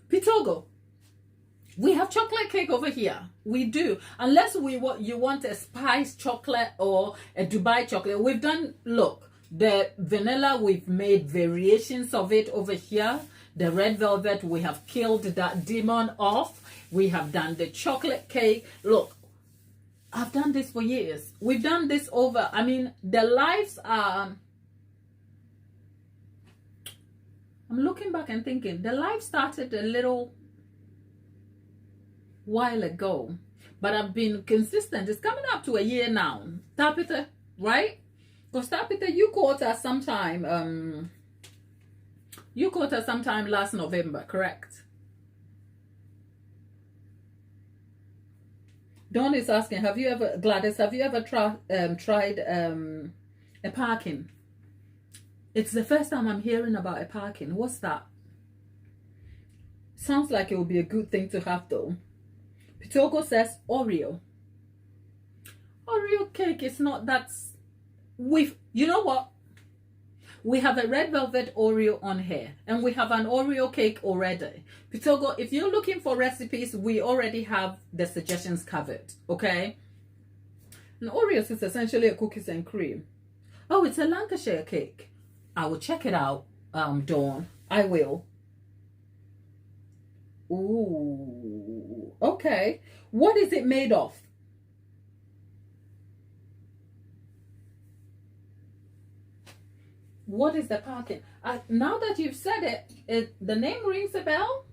Pitogo. We have chocolate cake over here. We do. Unless you want a spiced chocolate or a Dubai chocolate. We've done, look, the vanilla, we've made variations of it over here. The red velvet, we have killed that demon off. We have done the chocolate cake. Look, I've done this for years. We've done this over. I mean, the lives are... I'm looking back and thinking, the life started a little while ago, but I've been consistent. It's coming up to a year now. Tapita, right? Because Tapita, you caught us sometime last November, correct? Dawn is asking, Gladys, have you ever tried a parking? It's the first time I'm hearing about a parking. What's that? Sounds like it would be a good thing to have though. Pitogo says Oreo. Oreo cake is not that... You know what? We have a red velvet Oreo on here. And we have an Oreo cake already. Pitogo, if you're looking for recipes, we already have the suggestions covered. Okay? And Oreos is essentially a cookies and cream. Oh, it's a Lancashire cake. I will check it out, Dawn. I will. Ooh, okay. What is it made of? What is the packet? Now that you've said it, the name rings a bell.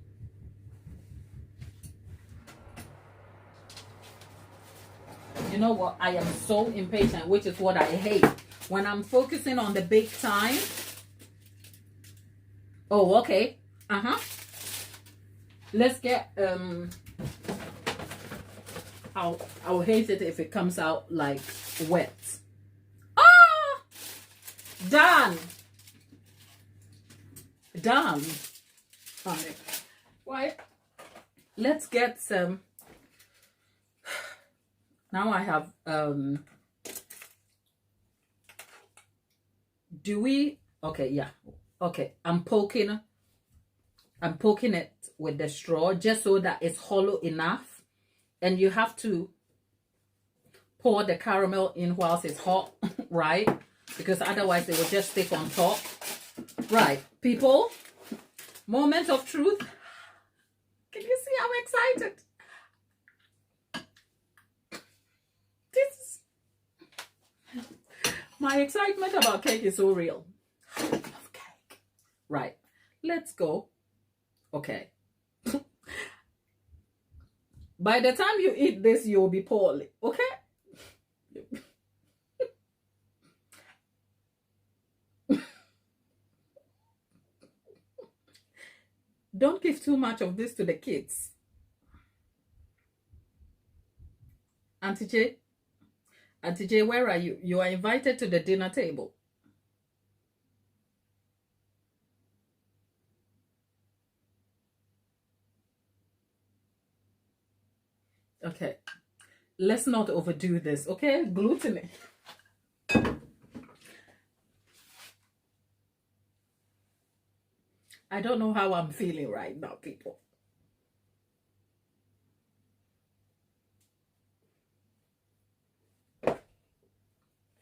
You know what? I am so impatient, which is what I hate. When I'm focusing on the big time. Oh, okay. Let's get I'll hate it if it comes out like wet. Ah, done. Honey. Right. Let's get some. Now I have do we? Okay, yeah. Okay, I'm poking it with the straw just so that it's hollow enough. And you have to pour the caramel in whilst it's hot, right? Because otherwise it will just stick on top. Right, people. Moment of truth. Can you see I'm excited? My excitement about cake is so real. I love cake. Right. Let's go. Okay. By the time you eat this, you'll be poorly. Okay? Don't give too much of this to the kids. Auntie J? Auntie J, where are you? You are invited to the dinner table. Okay. Let's not overdo this, okay? Gluttony. I don't know how I'm feeling right now, people.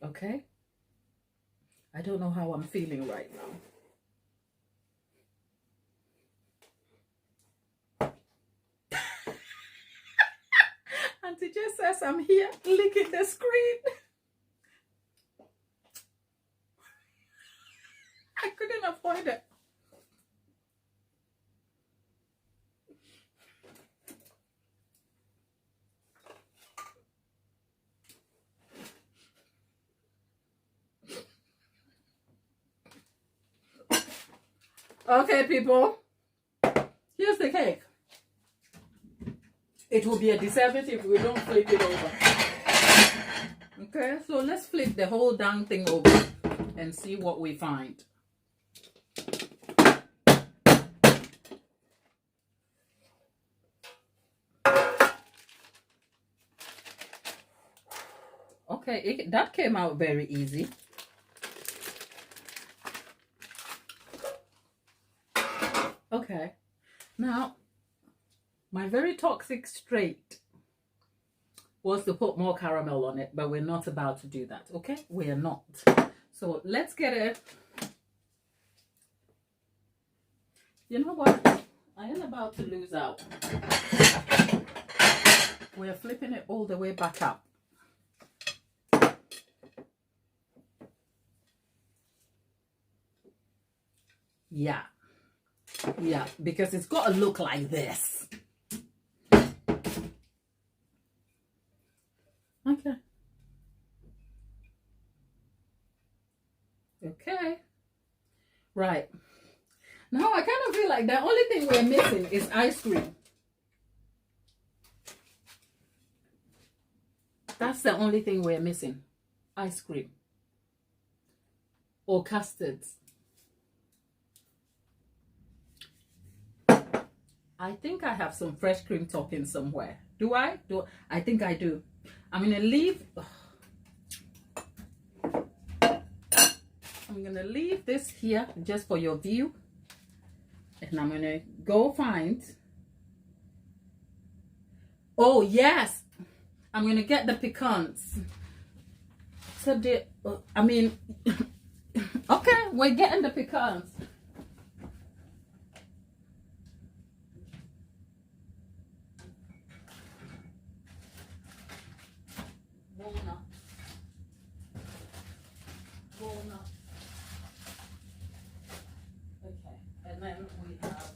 Okay? I don't know how I'm feeling right now. Auntie just says I'm here licking the screen. I couldn't avoid it. Okay, people, here's the cake. It will be a disservice if we don't flip it over. Okay, so let's flip the whole dang thing over and see what we find. Okay, that came out very easy. Okay, now my very toxic trait was to put more caramel on it, but we're not about to do that. Okay, we are not. So let's get it. You know what? I am about to lose out. We're flipping it all the way back up. Yeah, because it's got to look like this. Okay. Okay. Right. Now I kind of feel like the only thing we're missing is ice cream. That's the only thing we're missing. Ice cream. Or custards. I think I have some fresh cream topping somewhere. Do I? I think I do. I'm going to leave... I'm going to leave this here just for your view. And I'm going to go find... Oh, yes! I'm going to get the pecans. So I mean... Okay, we're getting the pecans. Walnut. Okay, and then we have,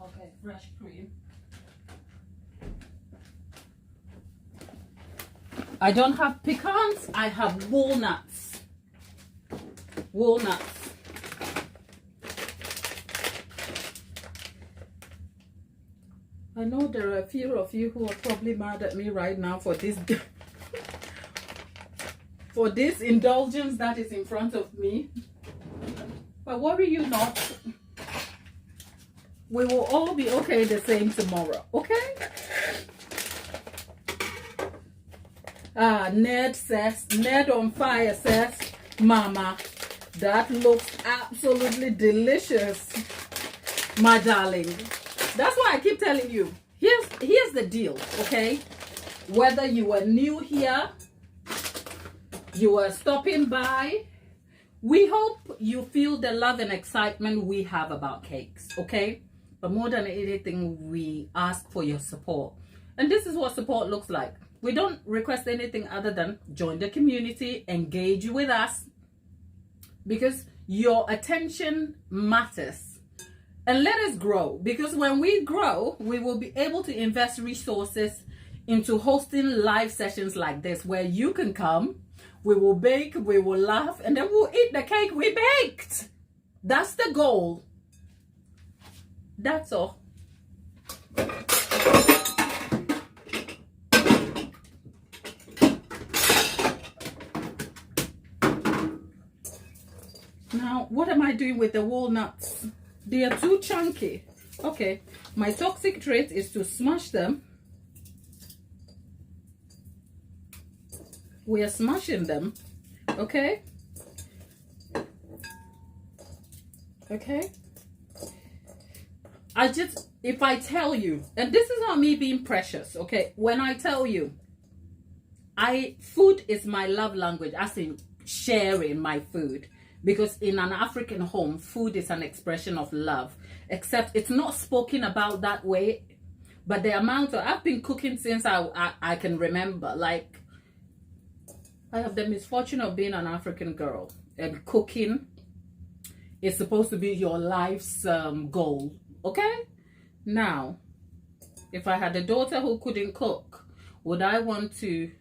okay, fresh cream. I don't have pecans, I have walnuts. Walnuts. I know there are a few of you who are probably mad at me right now for this for this indulgence that is in front of me. But worry you not. We will all be okay the same tomorrow, okay? Ned on fire says, Mama, that looks absolutely delicious, my darling. That's why I keep telling you, here's the deal, okay? Whether you are new here, you are stopping by, we hope you feel the love and excitement we have about cakes, okay? But more than anything, we ask for your support. And this is what support looks like. We don't request anything other than join the community, engage with us, because your attention matters. And let us grow, because when we grow, we will be able to invest resources into hosting live sessions like this, where you can come, we will bake, we will laugh, and then we'll eat the cake we baked. That's the goal. That's all. Now, what am I doing with the walnuts? They are too chunky. Okay, my toxic trait is to smash them. We are smashing them, okay? Okay? If I tell you, and this is not me being precious, okay? When I tell you, food is my love language, as in sharing my food. Because in an African home, food is an expression of love. Except it's not spoken about that way. But the amount of... I've been cooking since I can remember. Like, I have the misfortune of being an African girl. And cooking is supposed to be your life's goal. Okay? Now, if I had a daughter who couldn't cook, would I want to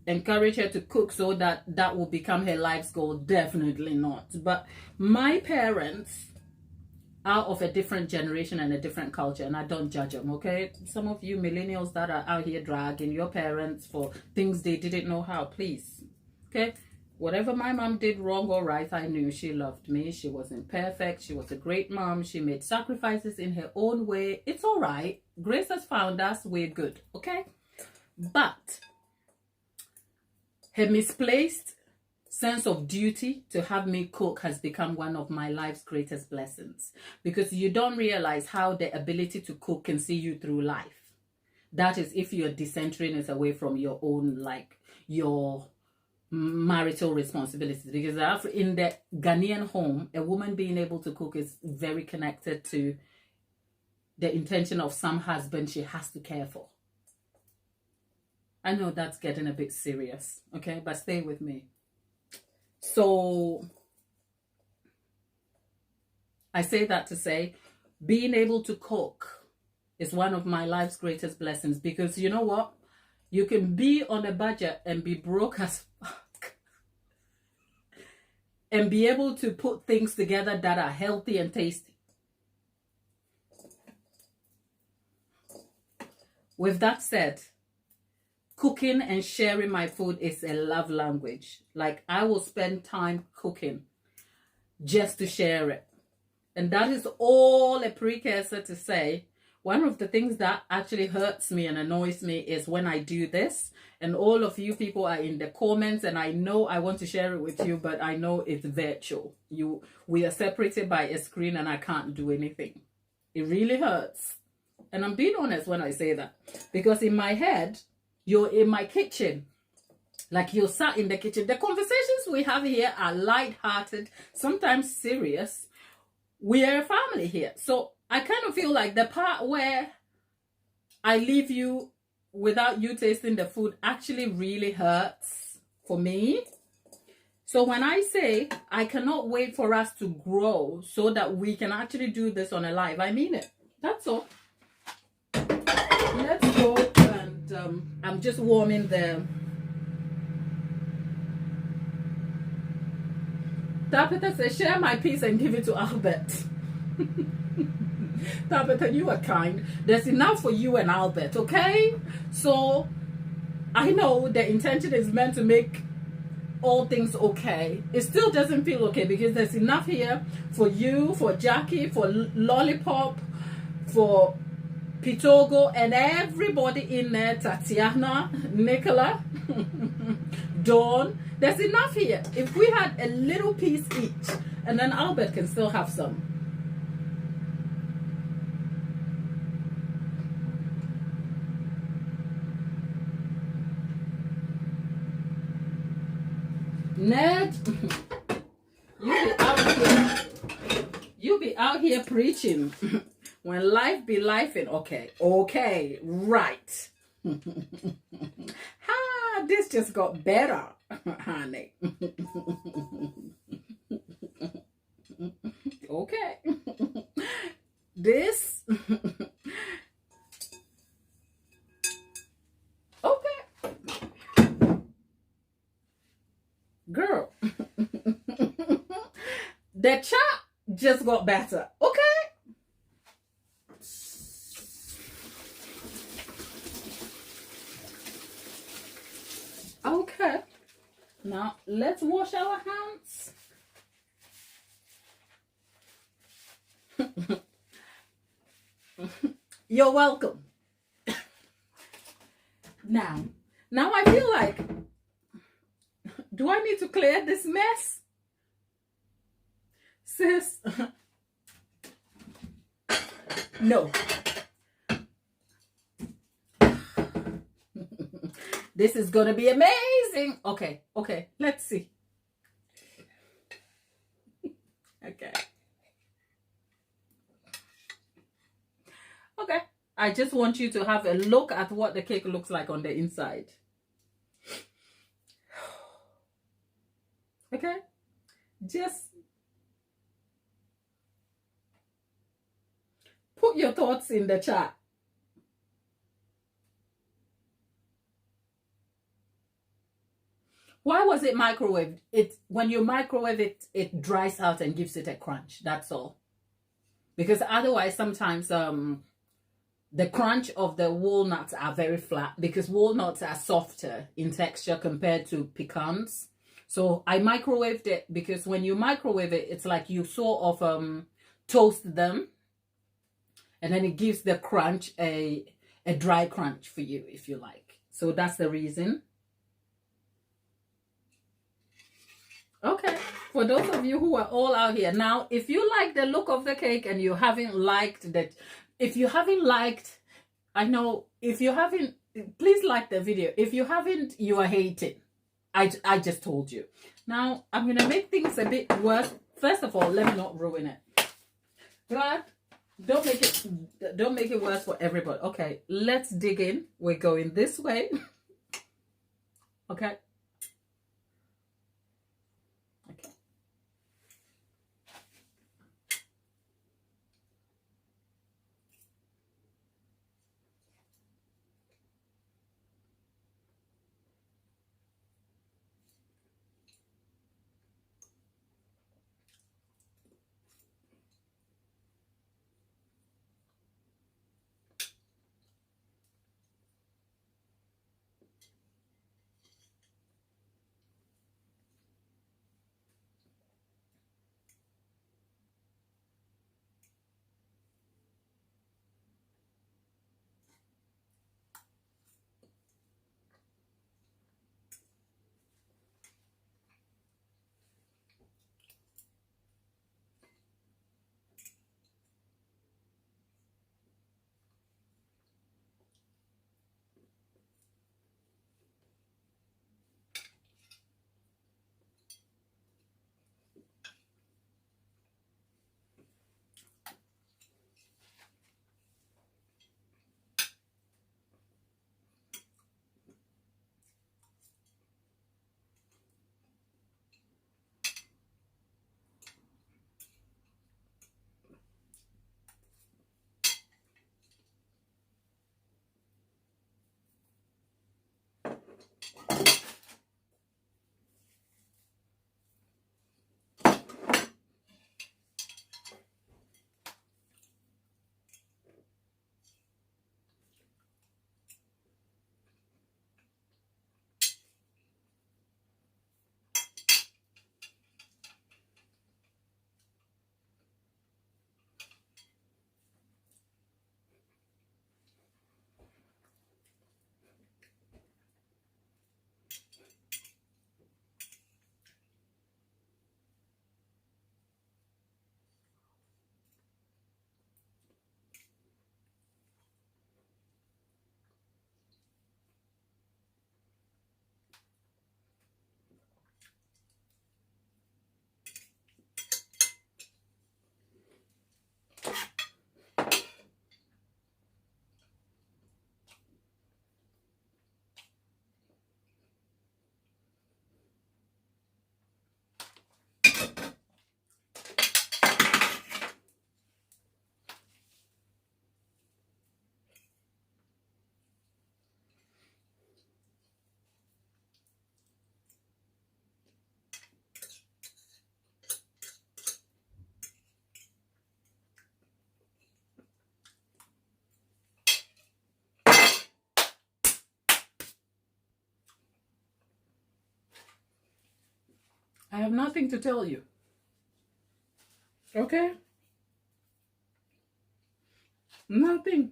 encourage her to cook so that will become her life's goal? Definitely not. But my parents are of a different generation and a different culture, and I don't judge them, okay? Some of you millennials that are out here dragging your parents for things they didn't know how, please, okay? Whatever my mom did wrong or right, I knew she loved me. She wasn't perfect. She was a great mom. She made sacrifices in her own way. It's all right. Grace has found us. We're good, okay? But Her misplaced sense of duty to have me cook has become one of my life's greatest blessings, because you don't realize how the ability to cook can see you through life. That is if you're decentering it away from your own, like your marital responsibilities. Because in the Ghanaian home, a woman being able to cook is very connected to the intention of some husband she has to care for. I know that's getting a bit serious, okay? But stay with me. So I say that to say, being able to cook is one of my life's greatest blessings, because you know what? You can be on a budget and be broke as fuck and be able to put things together that are healthy and tasty. With that said, cooking and sharing my food is a love language. Like, I will spend time cooking just to share it. And that is all a precursor to say, one of the things that actually hurts me and annoys me is when I do this and all of you people are in the comments, and I know I want to share it with you, but I know it's virtual. We are separated by a screen and I can't do anything. It really hurts. And I'm being honest when I say that, because in my head, you're in my kitchen. Like, you're sat in the kitchen. The conversations we have here are light-hearted, sometimes serious. We are a family here. So I kind of feel like the part where I leave you without you tasting the food actually really hurts for me. So when I say I cannot wait for us to grow so that we can actually do this on a live, I mean it. That's all. Let's go, and I'm just warming the... Tabitha says, share my piece and give it to Albert. Tabitha, you are kind. There's enough for you and Albert, okay? So I know the intention is meant to make all things okay. It still doesn't feel okay, because there's enough here for you, for Jackie, for Lollipop, for Pitogo, and everybody in there, Tatiana, Nicola, Dawn. There's enough here. If we had a little piece each, and then Albert can still have some. Ned, you be out here preaching when life be lifing. Okay, right. This just got better, honey. Okay. This. Okay. Girl. The chat just got better. Okay. Okay. Now let's wash our hands. You're welcome. Now I feel like, do I need to clear this mess? Sis. No. This is gonna be amazing. Okay, let's see. Okay. I just want you to have a look at what the cake looks like on the inside. Okay? Just put your thoughts in the chat. Why was it microwaved? When you microwave it, it dries out and gives it a crunch. That's all. Because otherwise, sometimes the crunch of the walnuts are very flat, because walnuts are softer in texture compared to pecans. So I microwaved it because when you microwave it, it's like you sort of toast them, and then it gives the crunch a dry crunch for you, if you like. So that's the reason. Okay, for those of you who are all out here now, if you like the look of the cake and you haven't liked that, if you haven't liked, I know if you haven't, please like the video. If you haven't, you are hating. I just told you. Now I'm gonna make things a bit worse. First of all, let me not ruin it. But don't make it worse for everybody. Okay, let's dig in. We're going this way. Okay. Okay. I have nothing to tell you. Okay? Nothing.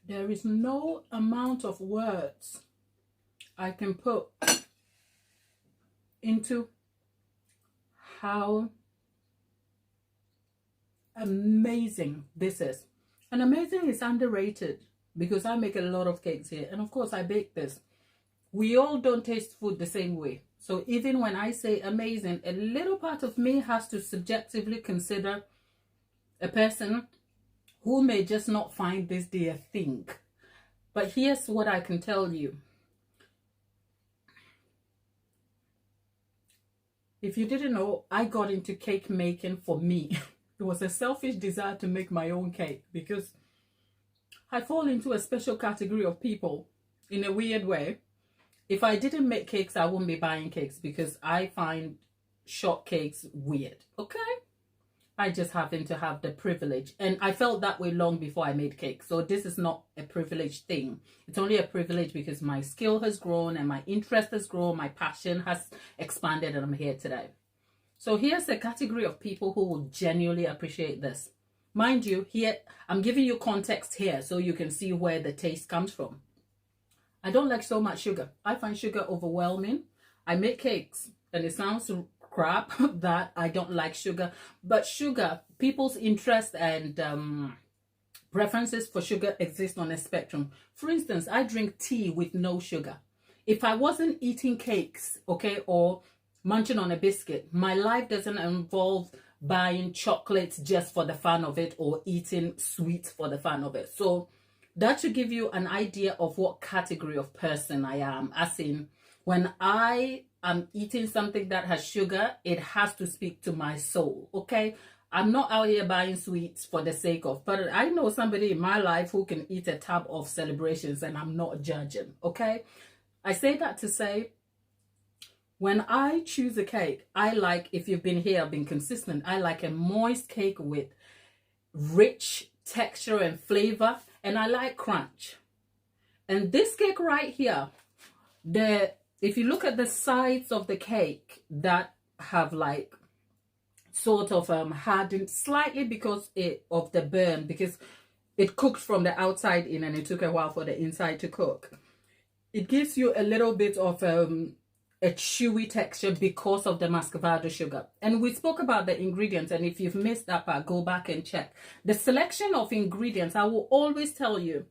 There is no amount of words I can put into how amazing this is. And amazing is underrated because I make a lot of cakes here. And of course, I bake this. We all don't taste food the same way. So even when I say amazing, a little part of me has to subjectively consider a person who may just not find this their thing. But here's what I can tell you. If you didn't know, I got into cake making for me. It was a selfish desire to make my own cake because I fall into a special category of people in a weird way. If I didn't make cakes, I wouldn't be buying cakes because I find shortcakes weird. Okay? I just happen to have the privilege. And I felt that way long before I made cake. So this is not a privilege thing. It's only a privilege because my skill has grown and my interest has grown. My passion has expanded and I'm here today. So here's a category of people who will genuinely appreciate this. Mind you, here, I'm giving you context here so you can see where the taste comes from. I don't like so much sugar. I find sugar overwhelming. I make cakes, and it sounds crap that I don't like sugar. But sugar, people's interest and preferences for sugar exist on a spectrum. For instance, I drink tea with no sugar. If I wasn't eating cakes, okay, or munching on a biscuit, my life doesn't involve buying chocolates just for the fun of it or eating sweets for the fun of it. So that should give you an idea of what category of person I am. As in, when I am eating something that has sugar, it has to speak to my soul, okay? I'm not out here buying sweets for the sake of, but I know somebody in my life who can eat a tub of celebrations and I'm not judging, okay? I say that to say, when I choose a cake, I like, if you've been here, I've been consistent, I like a moist cake with rich texture and flavor, and I like crunch. And this cake right here, if you look at the sides of the cake that have like sort of hardened slightly because of the burn, because it cooked from the outside in and it took a while for the inside to cook. It gives you a little bit of a chewy texture because of the Muscavado sugar. And we spoke about the ingredients, and if you've missed that part, go back and check. The selection of ingredients, I will always tell you,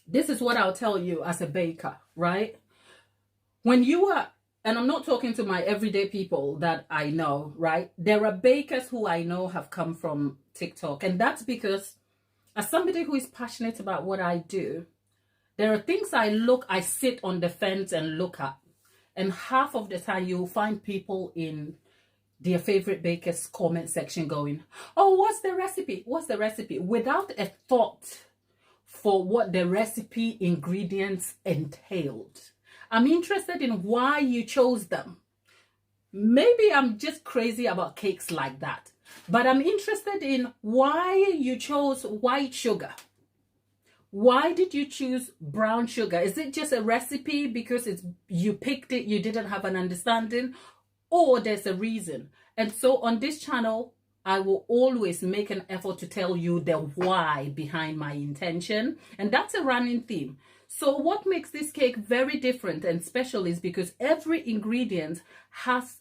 this is what I'll tell you as a baker, right? When you are, and I'm not talking to my everyday people that I know, right? There are bakers who I know have come from TikTok, and that's because as somebody who is passionate about what I do, there are things I sit on the fence and look at. And half of the time you'll find people in their favorite baker's comment section going, oh, what's the recipe? What's the recipe? Without a thought for what the recipe ingredients entailed. I'm interested in why you chose them. Maybe I'm just crazy about cakes like that. But I'm interested in why you chose white sugar. Why did you choose brown sugar? Is it just a recipe because you picked it, you didn't have an understanding, or there's a reason? And so on this channel, I will always make an effort to tell you the why behind my intention. And that's a running theme. So what makes this cake very different and special is because every ingredient has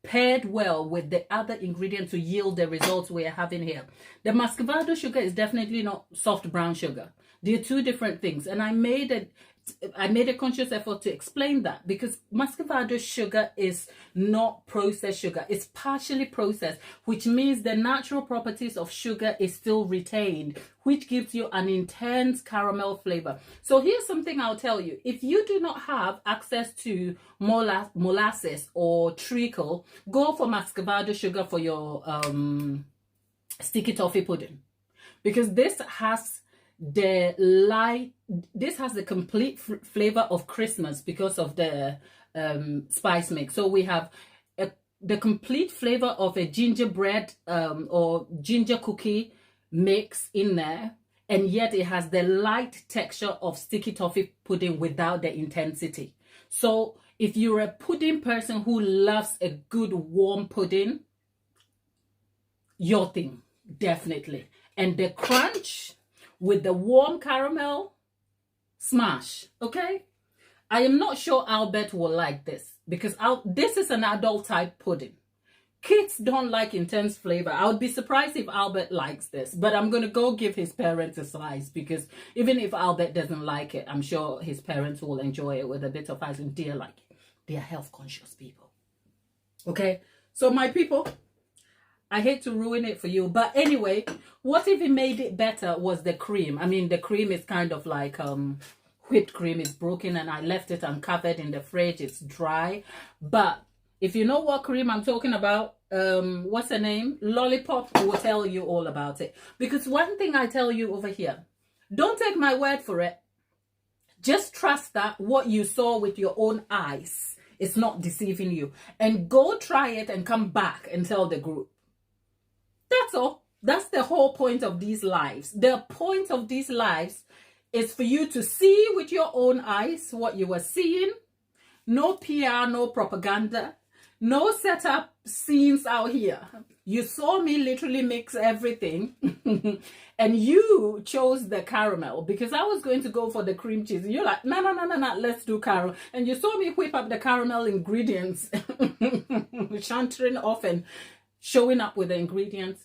paired well with the other ingredient to yield the results we are having here. The Muscavado sugar is definitely not soft brown sugar. They're two different things, and I made a conscious effort to explain that, because Muscavado sugar is not processed sugar. It's partially processed, which means the natural properties of sugar is still retained, which gives you an intense caramel flavor. So here's something I'll tell you. If you do not have access to molasses or treacle, go for Muscavado sugar for your sticky toffee pudding, because this has the complete flavor of Christmas because of the spice mix. So we have the complete flavor of a gingerbread or ginger cookie mix in there, and yet it has the light texture of sticky toffee pudding without the intensity. So if you're a pudding person who loves a good warm pudding, your thing, definitely. And the crunch with the warm caramel, smash, okay? I am not sure Albert will like this, because this is an adult type pudding. Kids don't like intense flavor. I would be surprised if Albert likes this, but I'm going to go give his parents a slice, because even if Albert doesn't like it, I'm sure his parents will enjoy it with a bit of ice, and they are health conscious people. Okay, so my people, I hate to ruin it for you, but anyway, what if it made it better was the cream. I mean, the cream is kind of like whipped cream. Is broken, and I left it uncovered in the fridge. It's dry. But if you know what cream I'm talking about, what's her name? Lollipop will tell you all about it. Because one thing I tell you over here, don't take my word for it. Just trust that what you saw with your own eyes is not deceiving you. And go try it and come back and tell the group. That's all. That's the whole point of these lives. The point of these lives is for you to see with your own eyes what you were seeing. No PR, no propaganda. No setup scenes out here. You saw me literally mix everything and you chose the caramel because I was going to go for the cream cheese. You're like, no, let's do caramel. And you saw me whip up the caramel ingredients, shantering off and showing up with the ingredients.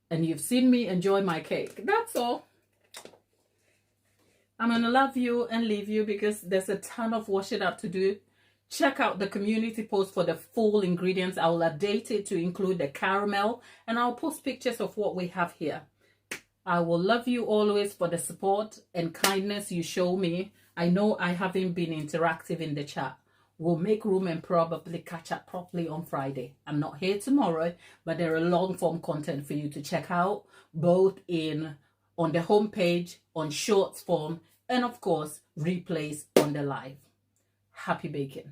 And you've seen me enjoy my cake. That's all. I'm going to love you and leave you because there's a ton of washing up to do. Check out the community post for the full ingredients. I will update it to include the caramel and I'll post pictures of what we have here. I will love you always for the support and kindness you show me. I know I haven't been interactive in the chat. We'll make room and probably catch up properly on Friday. I'm not here tomorrow, but there are long form content for you to check out, both on the homepage, on shorts form, and of course, replays on the live. Happy baking.